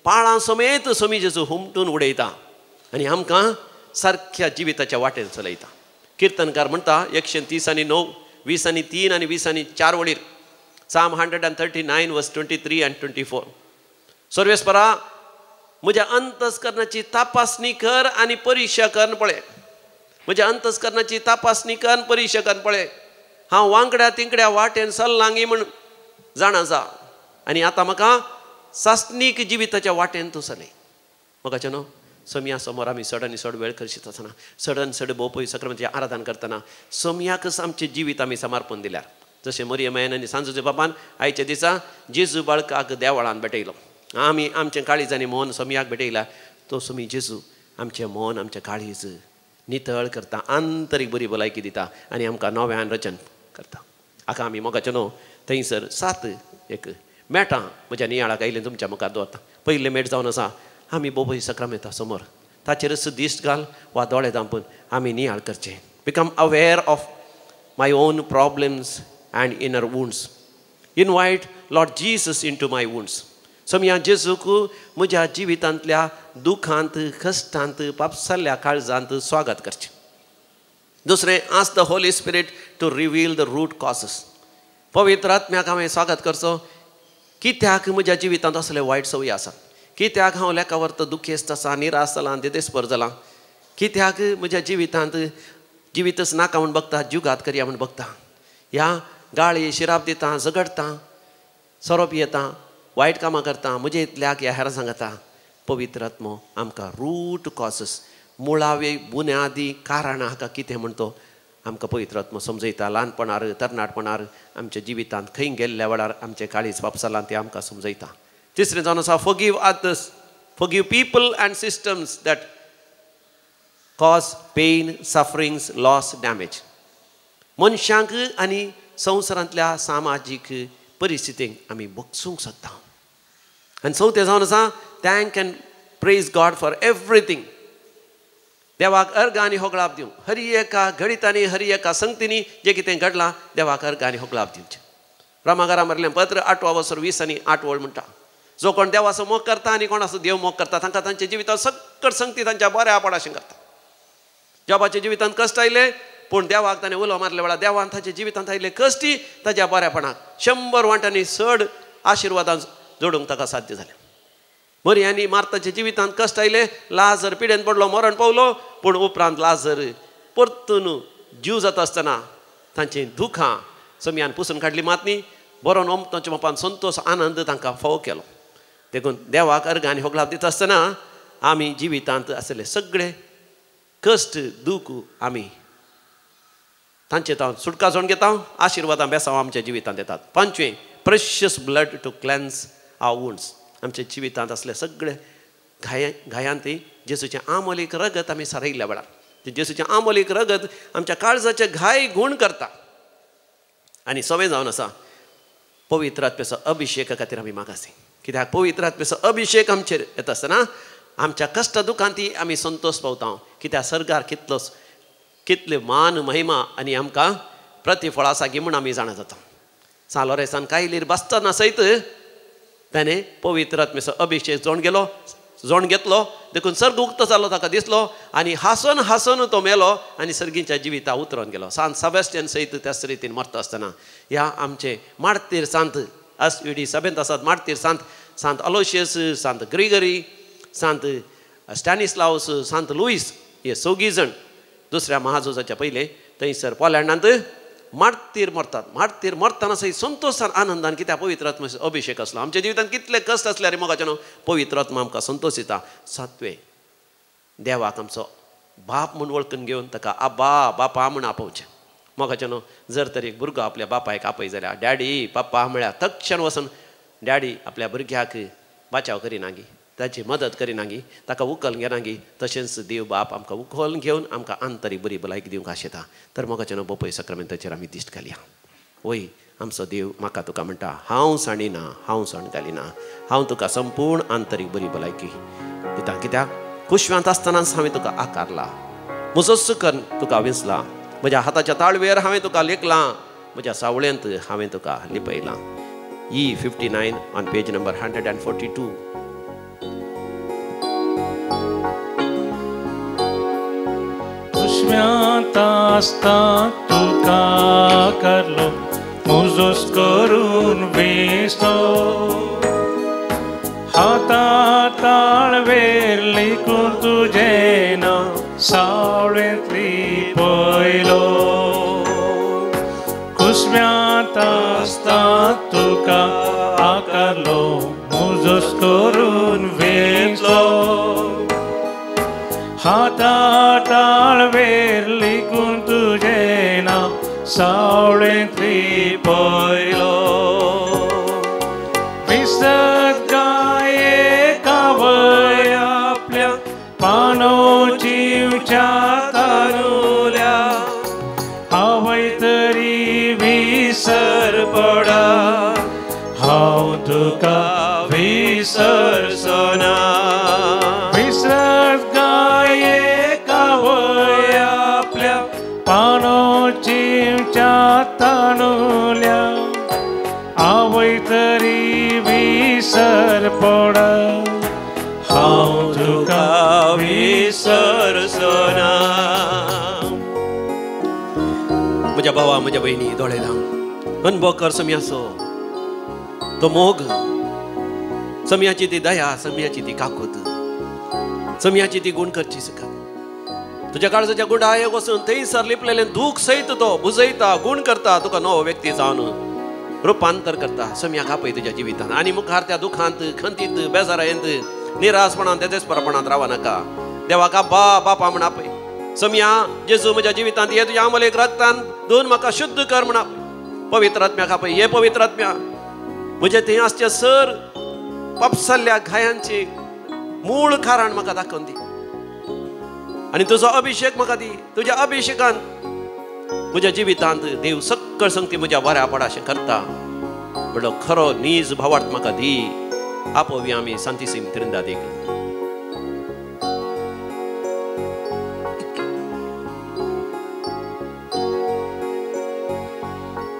पाळां समेत सोमी जेजू हुमटून उडयता आनी आमकां सारक्या जिविताच्या वाटेन चलयता. किर्तनकार म्हणटा 130 आनी 9, 20 आनी 3 आनी 20 आनी 4 वळीर. साम 139 वर्स 23 and 24. सर्वेस्परा, म्हज्या अंतस्करणाची तपासणी कर आनी परीक्षा कर पळय. म्हज्या अंतस्करणाची तपासणी कर, परीक्षा कर पळय. हांव वांकड्या तिंकड्या वाटेन सल्लांगी म्हण जाणा जा आनी आतां म्हाका सासनीक जिविताच्या वाटेन तूं चलय. म्हाका न्हू सोमया समोर आमी चड आनी चड वेळ करशीत आसतना चड भोवपय सक्रामेंताचें आराधन करतना सोमयाकच आमचें जिवीत आमी समर्पण दिल्यार जशें मरियमायन आनी सांजूच्या बापान आयच्या दिसा जेजू बाळकाक देवळान भेटयलो. आमी आमचें काळीज आनी मोहन सोमयाक भेटयला. तो सोमी जेजू आमचें मोहन आमचें काळीज नितळ करता, आंतरीक बरी भलायकी दिता आनी आमकां नव्यान रचन करता. हाका आमी मोगाचें न्हू थंयसर 7 एक मेटां म्हज्या नियाळाक आयिल्लें तुमच्या मुखार दवरता. पयलें मेट जावन आसा आमी बोबय सक्रामेंता समोर ताचेरच दिश्ट घाल वा दोळे धांपून आमी नियाळ करचें. Become aware of my own problems and inner wounds. Invite Lord Jesus into my wounds. सोमया जेजूक म्हज्या जिवितांतल्या दुखांत कश्टांत पापसाल्या काळजांत स्वागत करचें. दुसरें ask the Holy Spirit to reveal the root causes. पवित्र आत्म्याक हांवें स्वागत करचो. कित्याक म्हज्या जिवितांत असले वायट संवय आसा, कित्याक हांव लेखा व्हरता दुखेस्त आसा, निराश जालां, देदेस्पर जालां, कित्याक म्हज्या जिवितांत जिवितच नाका म्हूण बगता, जुगात करया म्हूण बगता, ह्या गाळी शिराप दिता, झगडटा, सरोप येता, वायट कामां करता, म्हजे इतल्याक ह्या हेरां सांगता. पवित्र आत्मो आमकां रूट कॉजेस मुळावे बुन्यादी कारणां हाका कितें म्हणतो आमकां पवित्र आत्मो समजयता. ल्हानपणार तरणाटपणार आमच्या जिवितांत खंय गेल्ल्या वेळार आमचें काळीज पापसालां तें आमकां समजयता. तिसरें जावन आसा forgive others, forgive people and systems that cause pain, sufferings, loss, damage. मनशांक आनी संवसारांतल्या सामाजीक परिस्थितीक आमी बगसूंक सोदता. आनी चवथें जावन आसा thank and praise God for everything. देवाक अर्घ आनी होगळाप दिवं. हरी एका घडीतांनी हरी एका संगतींनी जें कितें घडलां देवाक अर्घ आनी होगळाप दिवचें. रामागारा मारलें पत्र 8 वर्सर 20 आनी 8 म्हणटा. जो कोण देवाचो मोग करता आनी कोणाचो देव मोग करता तांकां तांच्या जिवितांत सकट संगती तांच्या बऱ्या पडाशें करता. जॉबाच्या जिवितांत कश्ट आयले पूण देवाक ताणें उलो मारले वेळार देवान ताच्या जिवितांत आयिल्ले कश्टी ताच्या बऱ्यापणाक 100 वांट्यांनी चड आशिर्वादां जोडूंक ताका साध्य जालें. मरियानी मार्ताच्या जिवितांत कश्ट आयले, लाजर पिडेन पडलो, मरण पावलो, पूण उपरांत लाजर परतून जीव जाता आसतना तांची दुखां सोमयान पुसून काडली मातनी. बरो नोमताच्या बापान संतोश आनंद तांकां फावो केलो. देखून देवाक अर्घ आनी होगळाप दिता आसतना आमी जिवितांत आसले सगळे कश्ट दूख आमी तांचे सुटका जावन घेता, आशिर्वादां बेसांव आमच्या जिवितांत येतात. 5वें precious blood to cleanse our wounds. आमच्या जिवितांत असले सगळे घायांत जेजूचें आमोलीक रगत आमी सारयल्ल्या वेळार जेजूचें आमोलीक रगत आमच्या काळजाचे घाय गुण करता. आनी 6वें जावन आसा पवित्र आत्म्याचो अभिशेका खातीर आमी मागासी. कित्याक पवित्र आत्म्याचो अभिशेक आमचेर येता आसतना आमच्या कश्ट दुखांती आमी संतोश पावता. कित्याक सरकार कितले मान महिमा आनी आमकां प्रतिफळ आसा गी म्हूण आमी जाणा जाता. सालोरेसान कायलीर बसतना सयत ताणें पवित्र आत्म्याचो अभिशेक जोण घेतलो. देखून सर्ग उक्त जालो ताका दिसलो आनी हांसून हांसून तो मेलो आनी सर्गींच्या जिविता उतरोन गेलो. सांत सेबेस्टियन सयत त्याच रितीन मरता आसतना ह्या आमचे मार्तीर सांत SVD सभेंत आसात. मार्तीर सांत अलोशियस, सांत ग्रिगरी, सांत स्टॅनिस्लावस, सांत लुईस हे 4 जाण दुसऱ्या महाझुजाच्या पयले थंयसर पोलँडांत मार्तीर मरतात. मार्तीर मरतना सही संतोशान आनंदान कित्याक पवित्र आत्म्याचो अभिशेक आसलो. आमच्या जिवितांत कितले कश्ट आसल्यार मोगाचें न्हू पवित्र आत्मा आमकां संतोश दिता. 7वें देवाक आमचो बाप म्हूण वळखून घेवन ताका आबा बापा म्हूण आपोवचें. मोगाचें न्हू जर तर एक भुरगो आपल्या बापायक आपय जाल्यार डॅडी पापा म्हळ्यार तक्षण वचून डॅडी आपल्या भुरग्याक बाचाव करिनागी, ताची मदत करिनागी, ताका उखल घेनागी. तशेंच देव बाप आमकां उखल घेवन आमकां आंतरीक बरी भलायकी दिवंक आशेता. तर मोगाचें न्हू बोपय सक्रामेंताचेर आमी दिश्ट घालया. वय आमचो देव म्हाका तुका म्हणटा हांव साणिना, हांव सण घालिना, हांव तुका संपूर्ण आंतरीक बरी भलायकी दिता. कित्याक कुशव्यांत आसतनाच हांवें तुका आकारला, म्हजो सुकन तुका विंचला, म्हज्या हाताच्या ताळवेर हांवें तुका लेखलां, म्हज्या सावळेंत हांवें तुका लिपयलां. E59 on page number 142. कुशव्यांत आसता तुका आकारलो, मुजोस करून वेसलो, हाता ताळवेर लिखून तुजें नांव सावळेंत लिपयलो. दुस्म्यात असता तुका आकारलो, मुजोस करून वेचलो. हाताळ वेर लिखून तुझे नाव सावळेंतली पयलो. विसत गाये कावय आपल्या पानोचीवच्या तानुल्या. आवय तरी विसर पडा, हांव तुका विसरसोना. विसत गाये कावय आपल्या पानोचीवच्या तानुल्या. आवय तरी विसर पडा, हांव तुका विसरसोना. म्हज्या भावा म्हज्या भयणी दोळे लावन अनुभव कर सम्याचो तो मोग, सम्याची ती दया, सम्याची ती काकूत, सम्याची ती गुण करची सकत. तुझ्या काळजाच्या गुंडायक वचून थंयसर लिपलेले दूख सहित तो बुजयता, गुण करता, तुका नवो व्यक्ती जावन रुपांतर करता. सम्याक आपय तुझ्या जिवितांत आनी मुखार त्या दुखांत, खंतीत, बेजारायेंत, निरासपणांत, तेजसपणांत रावा नाका. देवाक बापा म्हण आपय. सम्या जेजू म्हज्या जिवितांत ये, तुझ्या अमोलेक रक्तान धुवन म्हाका शुद्ध कर म्हण आपय. पवित्र आत्म्याक आपय. हे पवित्र आत्म्या म्हजे थंय आसचे सर पापसाल्ल्या घायांचे मूळ कारण म्हाका दाखोवन दी. आनी तुजो अभिषेक म्हाका दी. तुज्या अभिषेकांत म्हज्या जिवितांत देव सक्कळ संगती म्हज्या बऱ्या पडाशें करता म्हणलो खरो नीज भावार्थ म्हाका दी. आपोवी आमी सांतिसीम त्रिंदादेक.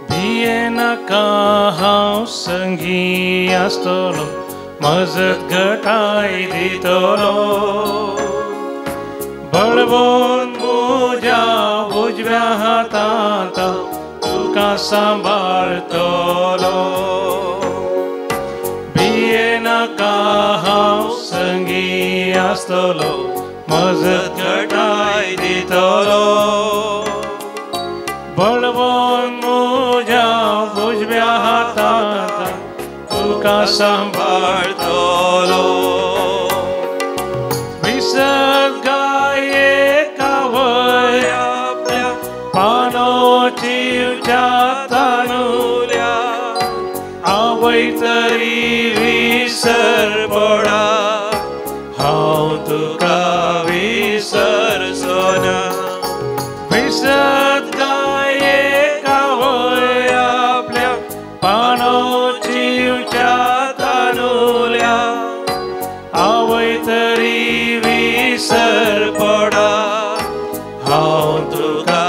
भिये नाका हांव संगी आसतलो, मजत घटाय दितलो. बळवून म्हज्या उजव्या हातांत तुका सांबाळतलो. भिये नाका हांव संगी आसतलो, मजत घटाय दितलो. बळवून म्हज्या उजव्या हातांत तुका सांबाळतलो. विसत गाये कावय आपल्या पानोचीवच्या तानुल्या. आवय तरी विसर पडा, हांव तुका विसरसोना. विसत गाये कावय आपल्या पानोचीवच्या तानुल्या. आवय तरी विसर पडा, हांव तुका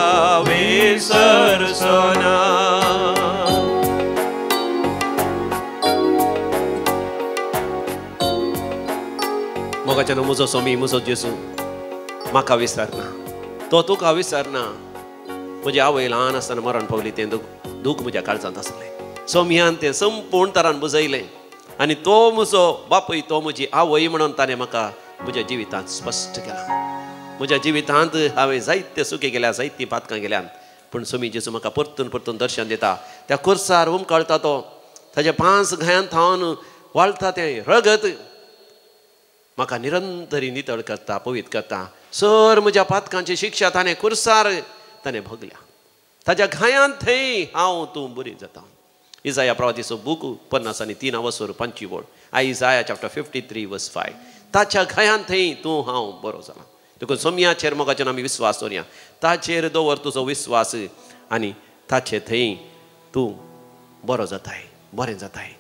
विसरसोना. मोगाच्यान म्हजो स्वामी म्हजो जेजू म्हाका विसरना, तो तुका विसरना. म्हजी आवय ल्हान आसतना मरण पावली तें दूख म्हज्या काळजांत आसलें. सोम्यान तें संपूर्ण तरान बुजयलें आनी तो म्हजो बापूय, तो म्हजी आवय म्हणून ताणें म्हाका म्हज्या जिवितांत स्पश्ट केलां. म्हज्या जिवितांत हांवें जायते सुखे गेल्या, जायतीं पातकां गेल्यान, पूण स्वामी जेजू म्हाका परतून परतून दर्शन दिता. त्या खुर्सार उमकळटा तो, ताच्या 5 घायांत थावन वाळटा तें रगत म्हाका निरंतरी नितळ करता, पवित्र करता. सर म्हज्या पातकांची शिक्षा ताणें खुर्सार ताणें भोगल्या. ताच्या घायांत थंय हांव तूं बरी जाता. इसाया प्रवादीचो बूक 50 आनी 3 वसोर 25. आयसाया चॅप्टर 53 वर्स 5. ताच्या घायांत थंय तूं हांव बरो जाला. देखून सोम्याचेर मोगाच्यान आमी विस्वास दवरया. ताचेर दवर तुजो विस्वास आनी ताचे थंय तूं बरो जाताय, बरें जाताय.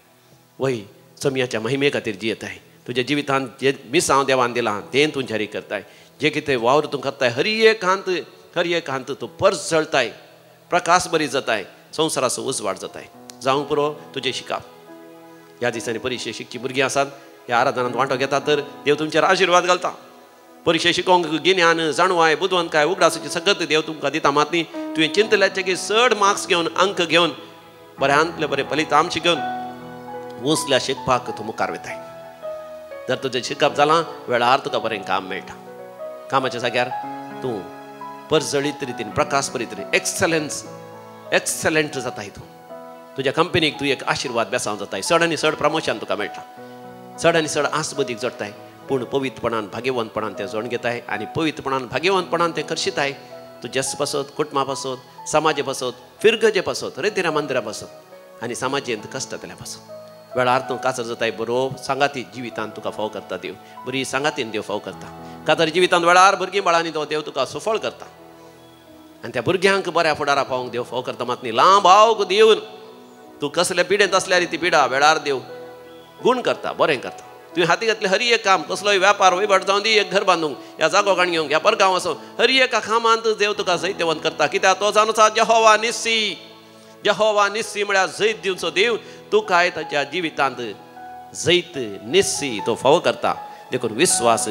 वय सोम्याच्या महिमे खातीर जियेताय. तुज्या जिवितांत जे मिसांव देवान दिलां तें तूं जारी करताय. जे कितें वावर तूं करताय हर एक हांत तूं परस जळताय, प्रकाश बरी जाताय, संवसाराचो उजवाड जाताय. जावंक पुरो तुजें शिकाप. ह्या दिसांनी परिक्षे शिकची भुरगीं आसात, ह्या आराधनांत वांटो घेतात तर देव तुमचेर आशिर्वाद घालता. परिक्षे शिकोवंक गिन्यान, जाणवाय, बुदवंतकाय, उगडासाची सगळं देव तुमकां दिता. मात न्ही तुवें चिंतल्याचे की चड मार्क्स घेवन, अंक घेवन, बऱ्यांतले बरें फलितांश घेवन वचल्या शिकपाक तूं मुखार वयताय. जर तुजें शिकप जालां वेळार तुका बरें काम मेळटा. कामाच्या जाग्यार तूं परजळीत रितीन, प्रकाश बरीत एक्सलन्स एक्सलंट जाता तूं तुज्या कंपनीक तूं एक आशिर्वाद बेसांव जाताय चड आनी चड प्रमोशन तुका मेळटा चड आनी चड आस्पदीक जोडटाय पूण पवित्रपणान भाग्यवंतपणान तें जोड घेताय आनी पवित्रपणान भाग्यवंतपणान तें करशिताय तुजेस पासत कुटुंबा पासत समाजा पासत फिरगजे पासत रितीरा मंदिरा पासत आनी समाजेंत कश्टातल्या पासत वेळार तूं कातर जाताय बरो सांगाती जिवितांत तुका फाव करता देव बरी सांगातीन देव फाव करता कातर जिवितांत वेळार भुरगीं बाळांनी तो देव तुका सुफळ करता आनी त्या भुरग्यांक बऱ्या फुडारा पावोंक देव फाव करता मात न्ही लांब आवक दिवन तूं कसले पिडेंत आसल्यार ती पिडा वेळार देव गूण करता बरें करता तुवें हाती घातलें हर एक काम कसलोय व्यापार वैभट जावं दी एक घर बांदूंक ह्या जागो काण घेवंक ह्या परगांव वचों हर एका कामांत देव तुका जैतवंत करता कित्याक तो जावन आसा यहोवा निस्सी म्हळ्यार जैत दिवचो देव तुकाय ताच्या जिवितांत जैत निस्सी तो फावो करता देखून विस्वास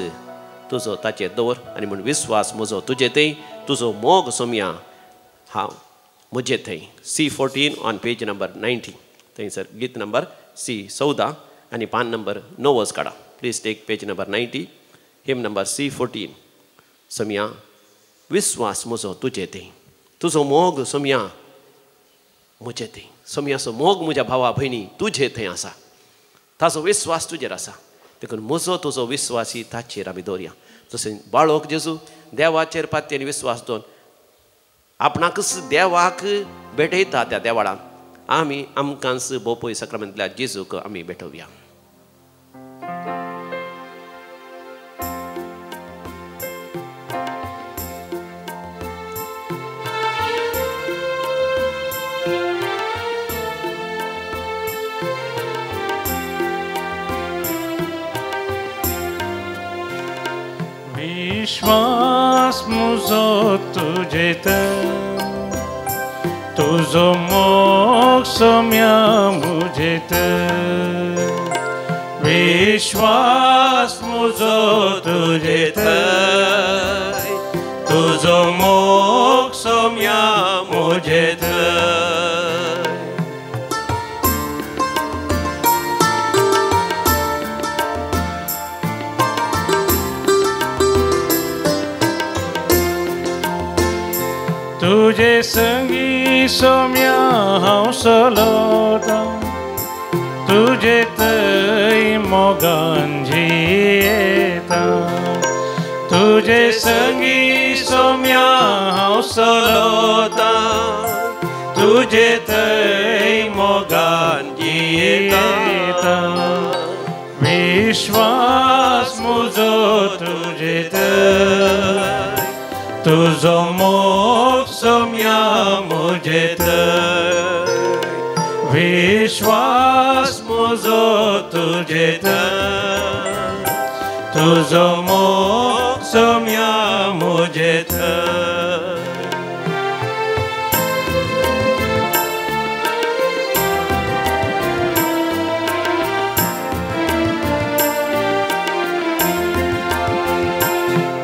तुजो ताचेर दवर आनी म्हूण विस्वास म्हजो तुजे थंय तुजो मोग सोम्या हांव म्हजे थंय C14 ऑन पेज नंबर 90 थंयसर गीत नंबर C14 आनी पान नंबर 9 काडा please take page number 90 hymn number C14 Soumya Vishwas म्हजो तुजे थंय तुजो मोग सोम्या म्हजे थंय सोम्याचो मोग म्हज्या भावा भयणी तुजे थंय आसा ताचो विस्वास तुजेर आसा देखून म्हजो तुजो विस्वासी ताचेर आमी दवरया तशें बाळोक जेजू देवाचेर पातयेन विस्वास दवन आपणाकच देवाक भेटयता त्या देवाळान आमी आमकांच बोपय सक्रामेंतल्या जेजूक आमी भेटोवया विश्वास म्हजो तुजेत तुजो मोग सोम्या म्हजेत विश्वास म्हजो तुजेत तुजो मोग सोम्या म्हजेत तुजे संगी सोम्या हांव चलता तुजे थंय मोगान जियेता तुजे संगी सोम्या हांव चलता तुजे थंय मोगान जियेता विश्वास म्हजो तुजे थंय तुजो मोग सोम्या म्हजे थंय विश्वास म्हजो तुजे थंय तुजो मोग सोम्या म्हजे थंय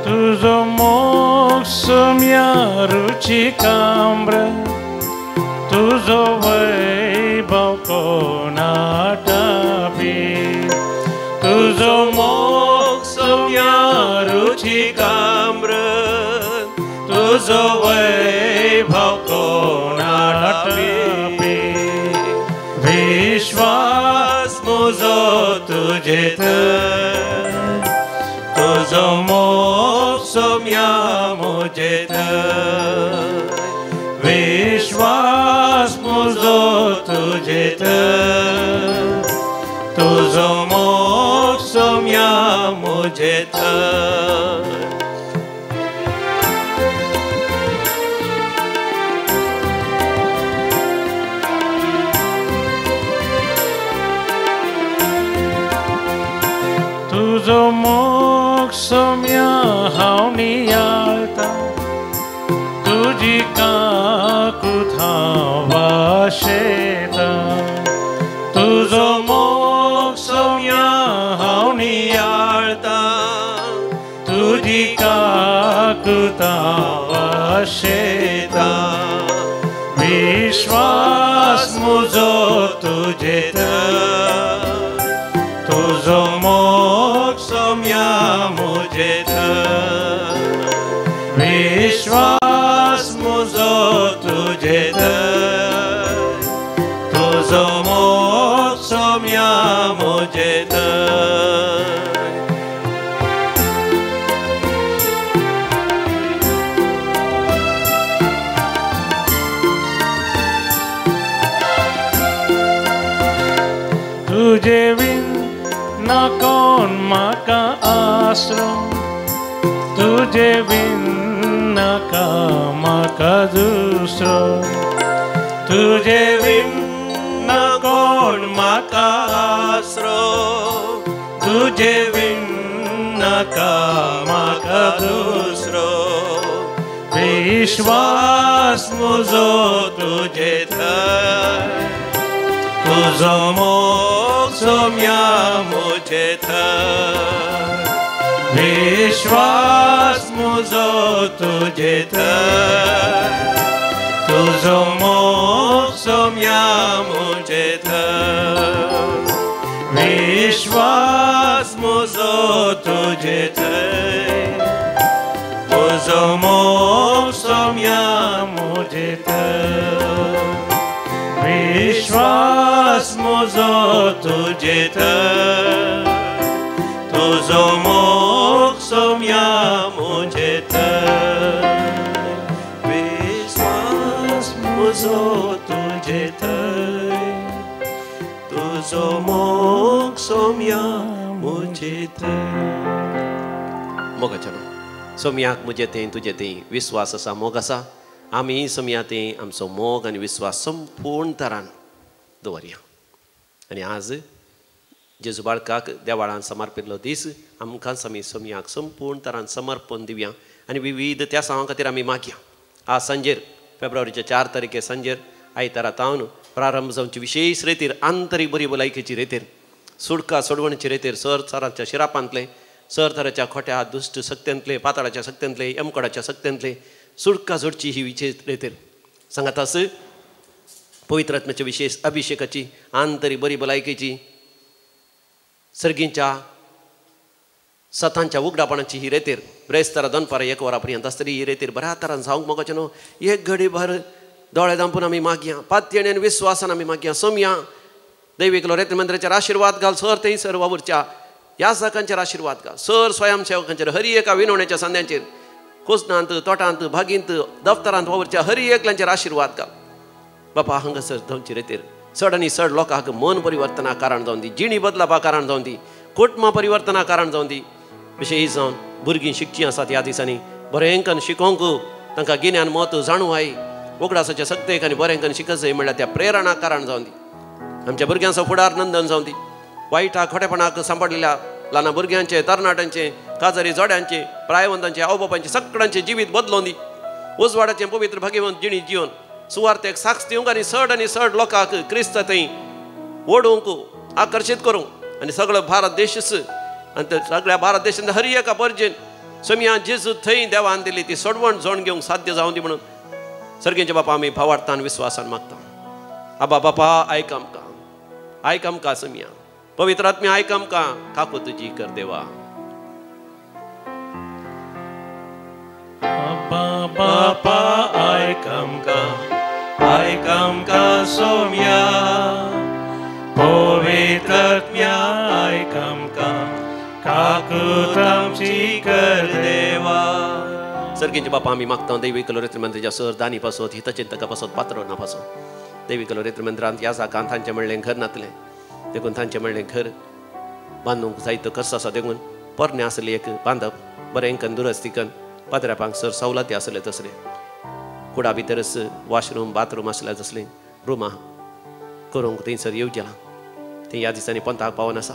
तुजो मोग सोम्या रुचिकाम्र तुजो वैभव कोणाटापी तुजो मोग सोम्या रुचिकाम्र तुजो वैभव कोणाटापी विश्वास म्हजो तुजे थंय तुजो मोग सोम्या म्हजे थंय विश्वास म्हजो तुजे थंय तुजो मोग सोम्या म्हजे थंय तुजो मोग सोम्या हांव नियाळटा तुजी काकूत हांव वाशेता तुजो मोग सोम्या हांव नियाळटा तुजी काकूत हांव वाशेता विश्वास म्हजो तुजे थंय तुजो मोग सोम्या म्हजे थंय विश्वास म्हजो तुजे थंय सोम्या मुझे थंय. तुझे विन ना कोण म्हाका आसरो, तुझे विन नाका म्हाका दुसरो, तुझे विन ना कोण म्हाका आसरो, तुझे विन नाका म्हाका दुसरो. विश्वास म्हजो तुझे थंय, तुझो मोग सोम्या मुझे थंय. विश्वास म्हजो तुझे थंय, तुझो मोग सोम्या मुझे थंय. विश्वास म्हजो तुझे थंय, तुझो मोग सोम्या मुझे थंय. विश्वास म्हजो तुझे थंय, तुझो मोग सोम्या मुझे थंय. विश्वास म्हजो तुझे थंय, तुझो मोग सोम्या मुझे थंय. मोगाचनो सोम्याक मुझे थंय तुझे थंय विश्वास आसा, मोग आसा. आमी सोम्या थंय आमचो मोग आनी विश्वास संपूर्ण तरान दवरया. आनी आज जेजू बाळकाक देवाळान समर्पिल्लो दीस आमकां आमी सोम्याक संपूर्ण तरान समर्पण दिवया आनी विविध त्या सांवा खातीर आमी मागया. आज सांजेर फेब्रुवारीच्या 4 तारखे सांजेर आयतारा तावन प्रारंभ जावचे विशेष रितीर आंतरीक बरी भलायकेची रितीर सुडका सोडवणीचे रितीर सर सरांच्या शिरापांतले सर तराच्या खोट्या दुश्ट सक्त्यांतले पाताळाच्या सक्त्यांतले यमकोडाच्या सक्त्यांतले सुडका जोडची ही विशेष रितीर सांगातास पवित्र आत्म्याच्या विशेष अभिषेकाची आंतरीक बरी भलायकेची सर्गींच्या सतांच्या उगडापणाची ही रेतीर ब्रेस्तारा 2 पारा 1 वरा पर्यंत आसतली ही रेतीर बऱ्या तरान जावंक मोगाचें न्हू. एक घडी भर दोळे दांपून आमी मागया, पातयेन आनी विश्वासान आमी मागया. सोम्या दैविकलो रेतीर मंदिराचेर आशिर्वाद घाल. सर थंय सर वावुरच्या याजकांचेर आशिर्वाद घाल. सर स्वयंसेवकांचेर हरी एका विनवण्याच्या संद्यांचेर कुसनांत तोटांत भागींत दफ्तरांत वावुरच्या हरी एकल्यांचेर आशिर्वाद घाल. बापा हांगासर जावची रेतीर चड आनी चड लोकांक मन परिवर्तना कारण जावन दी, जिणी बदलापा कारण जावन दी, कुटुंबां परिवर्तना कारण जावन दी. विशेश जावन भुरगीं शिकचीं आसात ह्या दिसांनी बरेंकन शिकोवंक तांकां गिन्यान महत्व जाणू आई उगडासाच्या सक्तेक आनी बरेंकन शिकत जाय म्हणल्यार त्या प्रेरणा कारण जावन दी. आमच्या भुरग्यांचो फुडार नंदन जावन दी. वायटा खोटेपणाक सांपडलेल्या ल्हान भुरग्यांचे तरणाट्यांचे काजरी जोड्यांचे प्रायवंतांचे आवय बापायचे सगळ्यांचे जिवीत बदलोवन दी. उजवाडाचें पवित्र भगिवंत जिणी जिवन सुवार्थेक साक्ष दिवंक आनी चड लोकांक क्रिस्त थंय ओडूंक आकर्शीत करूंक आनी सगळो भारत देश आनी ते सगळ्या भारत देशांत हर एका पर्जेन सोम्या जेजू थंय देवान दिली ती सोडवण जोड घेवंक साध्य जावं दी म्हणून सर्गेंचे बापा आमी भावार्थान विश्वासान मागता. आबा बापा आयक आमकां सोम्या पवित्र आत्म्या आयक आमकां काकू तुजी कर देवा. बापा आयक आमकां सोम्या पवित्र आत्म्या आयक आमकां काकूत आमची कर देवा. सर्गेंचे बापा आमी मागता दैविक रेत्र मंदिराच्या सर दानी पासत हितचिंतका पासत पात्रोना पासत दैविक रेत्र मंदिरांत ह्या जागांत तांचें म्हणलें घर नातलें देखून तांचें म्हणलें घर बांदूंक जायतो खर्च आसा देखून पोरणे आसले एक बांदप बरेंकन दुरस्तीकन पात्रापांक सर सवलती आसले तसले कुडा भितरच वॉशरूम बाथरूम आसले तसले रुमां करूंक थंयसर येवचें थंय ह्या दिसांनी पंथाक पावन आसा.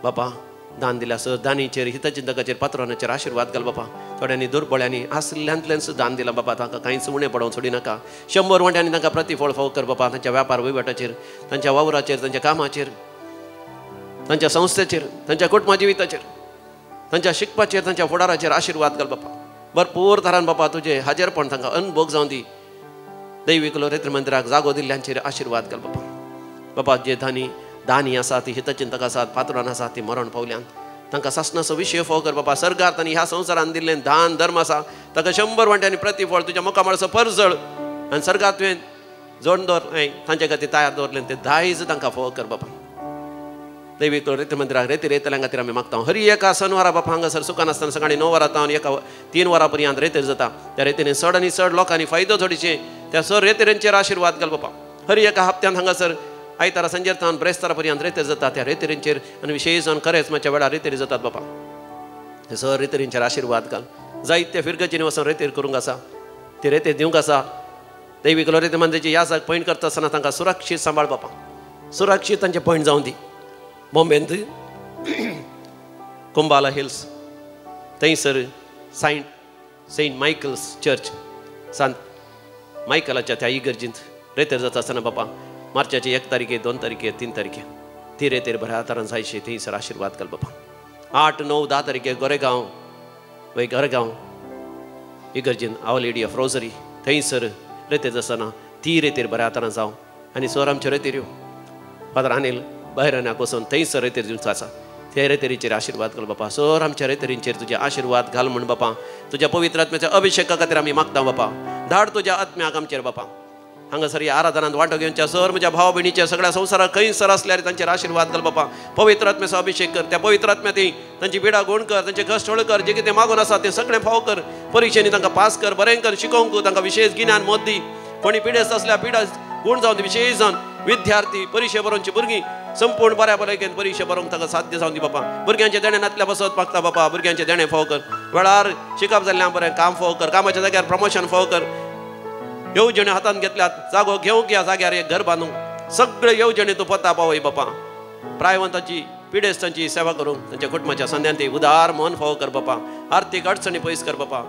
बापा दान दिल्या सर दानीचेर हितचिंतकाचेर पात्रोनाचेर आशिर्वाद घाल. बापा थोड्यांनी दुर्बळ्यांनी आसल्यांतल्यान दान दिलां. बापा तांकां कांयच उणें पडोवंक सोडी नाका. 100 वांट्यांनी तांकां प्रतिफळ फाव कर. बापा तांच्या व्यापार वैवाटाचेर तांच्या वावराचेर तांच्या कामाचेर तांच्या संस्थेचेर तांच्या कुटुंबा जिविताचेर तांच्या शिकपाचेर तांच्या फुडाराचेर आशिर्वाद घाल. बापा भरपूर तरान बापा तुजें हाजेरपण तांकां अनुभव जावं दी. दैविक रेत्र मंदिराक जागो दिल्ल्यांचेर आशिर्वाद घाल. बापा बापा जे दानी आसात ती हितचिंतक आसात पात्रोन आसात ती मरण पावल्यान तांकां सासणाचो विशय फाव कर. बापा सरकार तांणी ह्या संवसारान दिल्लें दान धर्म आसा ताका 100 वांट्यांनी प्रतिफळ तुज्या मुखामळाचो परजळ आनी सरकार तुवें जोड दवर तांचे खातीर तयार दवरलें तें दायज तांकां फाव कर. बापा दैवीक रेती मंदिराक रेती रेतल्या खातीर आमी मागता हर एका सनवारा बापा हांगासर सुखान आसतना सकाळी 9 वरां तावन एका 3 वरां पर्यंत रेतेर जाता त्या रेतीन चड आनी चड लोकांनी फायदो थोडीशे त्या सर रेतेरेंचेर आशिर्वाद घाल बापा हर एका हप्त्यान हांगासर आयतारा संजेर तावन ब्रेस्तारा पर्यंत रेतेर जाता त्या रेतेरेंचेर आनी विशेश जावन खरेंच मातच्या वेळार रेतेर जातात बापा ते सर रेतेरेंचेर आशिर्वाद घाल जायत्या फिरगतींनी वचून रेतेर करूंक आसा ती रेतेर दिवंक आसा दैवीक रेती मंदिराची ह्या जाग पॉयंट करता आसतना तांकां सुरक्षीत सांबाळ बापा सुरक्षीत तांचे पॉयंट जावं दी बॉम्बेंत कुंबाला हिल्स थंयसर सेंट मायकल्स चर्च सांत मायकलाच्या त्या इगर्जींत रेतेर जाता आसतना बापा मार्चाची 1 तारीखे 2 तारीखे 3 तारीखे ती रेतेर बऱ्या तरान जायशी थंयसर आशिर्वाद घाल बापा 8, 9, 10 तारीखे गोरेगांव इगर्जीन आवर लेडी ऑफ रोझरी थंयसर रेतेर आसतना ती रेतेर बऱ्या तरान जावं आनी सर आमच्यो रेतेर यो फादर अनिल बहिराण्याक वचून थंयसर रेतेर दिवचो आसा त्या रेतेरीचेर आशिर्वाद घाल बापा सर आमच्या रेतेरींचेर तुजे आशिर्वाद घाल म्हण बापा तुज्या पवित्र आत्म्याच्या अभिषेका खातीर आमी मागता बापा धाड तुज्या आत्म्याक आमचेर बापा हांगासर ह्या आराधनांत वांटो घेवच्या सर म्हज्या भाव भयणीच्या सगळ्या संवसाराक खंयसर असल्यार तांचेर आशिर्वाद घाल बापा पवित्र आत्म्याचो अभिषेक कर त्या पवित्र आत्म्याती तांची बिडा गोण कर तांचे कश्ट हळ कर जे कितें मागून आसा तें सगळें फाव कर परिक्षेनी तांकां पास कर बरें कर शिकोवंक तांकां विशेश गिन्यान मत दी कोणी पिडेस्त असल्या पिडा गुण जावन विशेश जावन विद्यार्थी परिक्षा बरोवची भुरगीं संपूर्ण बऱ्या भलायकेन परिक्षा बरोवंक तांकां साध्य जावन दी बापा भुरग्यांचे देण्यांतल्या बसत मागता बापा भुरग्यांचे देणे फाव कर वेळार शिकप जाल्ल्या बरें काम फाव कर कामाच्या जाग्यार प्रमोशन फाव कर येवजण्यो हातान घेतल्यात जागो घेवंक ह्या जाग्यार एक घर बांदूंक सगळे येवजण्यो तूं पत्ता पावय बापा प्रायवंतांची पिडेस्तांची सेवा करूंक तांच्या कुटुंबाच्या संध्यांती उदार मन फाव कर बापा आर्थीक अडचणी पयस कर बापा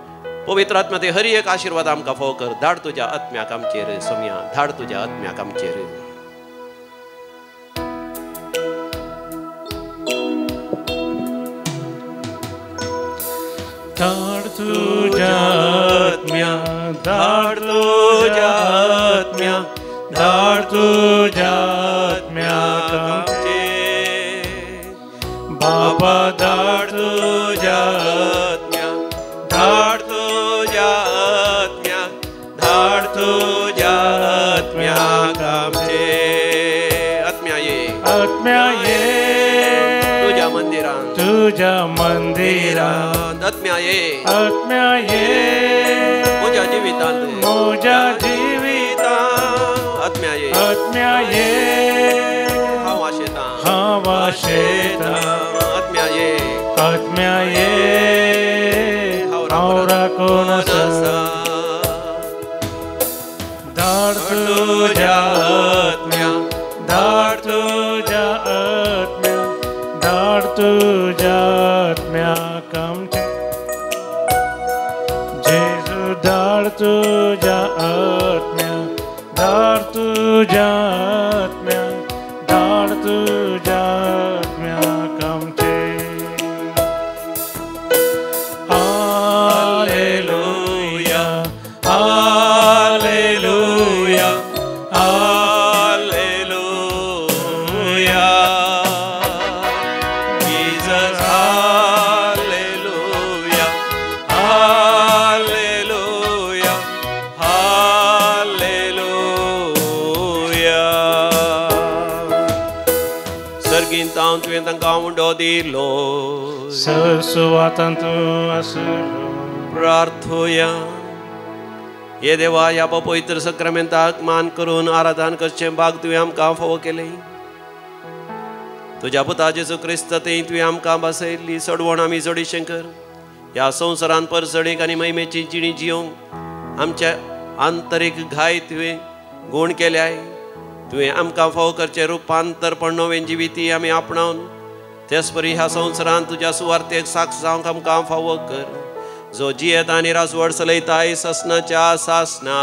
पवित्र आत्म्या ते हर एक आशिर्वाद आमकां फाव कर धाड तुज्या आत्म्याक आमचेर सोम्या धाड तुज्या आत्म्याक आमचेर धाड तुज्या आत्म्या धाड तुज्या आत्म्या धाड तुज्या आत्म्याक आमचेर बाबा धाड तुज्या आत्म्या धाड तुज्या आत्म्या धाड तुज्या आत्म्याक आमचेर आत्म्या ये तुज्या मंदिरांत आत्म्या ये म्हज्या जिवितांत आत्म्या ये हांव आशेतां आत्म्या ये हांव राखून आसा धाड तुज्या आत्म्या धाड तुज्या आत्म्या धाड तुज्या आत्म्याक आमचेर जेजू धाड तुज्या आत्म्या धाड तुज्या आत्म्या धाड तुज्या आत्म्याक आमचेर hallelujah hallelujah hallelujah Jesus hallelujah hallelujah hallelujah सर्गीन तावन तुवें तांकां उंडो दिलो सर सुवातान तूं आसलो प्रार्थोया हे देवा ह्या पवित्र सक्रामेंताक मान करून आराधन करचें भाग तुवें आमकां फावो केलें तुज्या पुता जेजू क्रिस्त थंय तुवें आमकां बसयल्ली सोडवण आमी जोडिशें कर ह्या संवसारान परसडीक आनी महिमेची जिणी जियोंक आमच्या आंतरीक घाय तुवें गूण केल्याय तुवें आमकां फावो करचें रुपांतरपण नवें जिविती आमी आपणावन तेच परी ह्या संवसारान तुज्या सुवार्थेक साक्ष जावंक आमकां फावो कर जो जियेत आनी राजवड चलयताय ससनाच्या सासना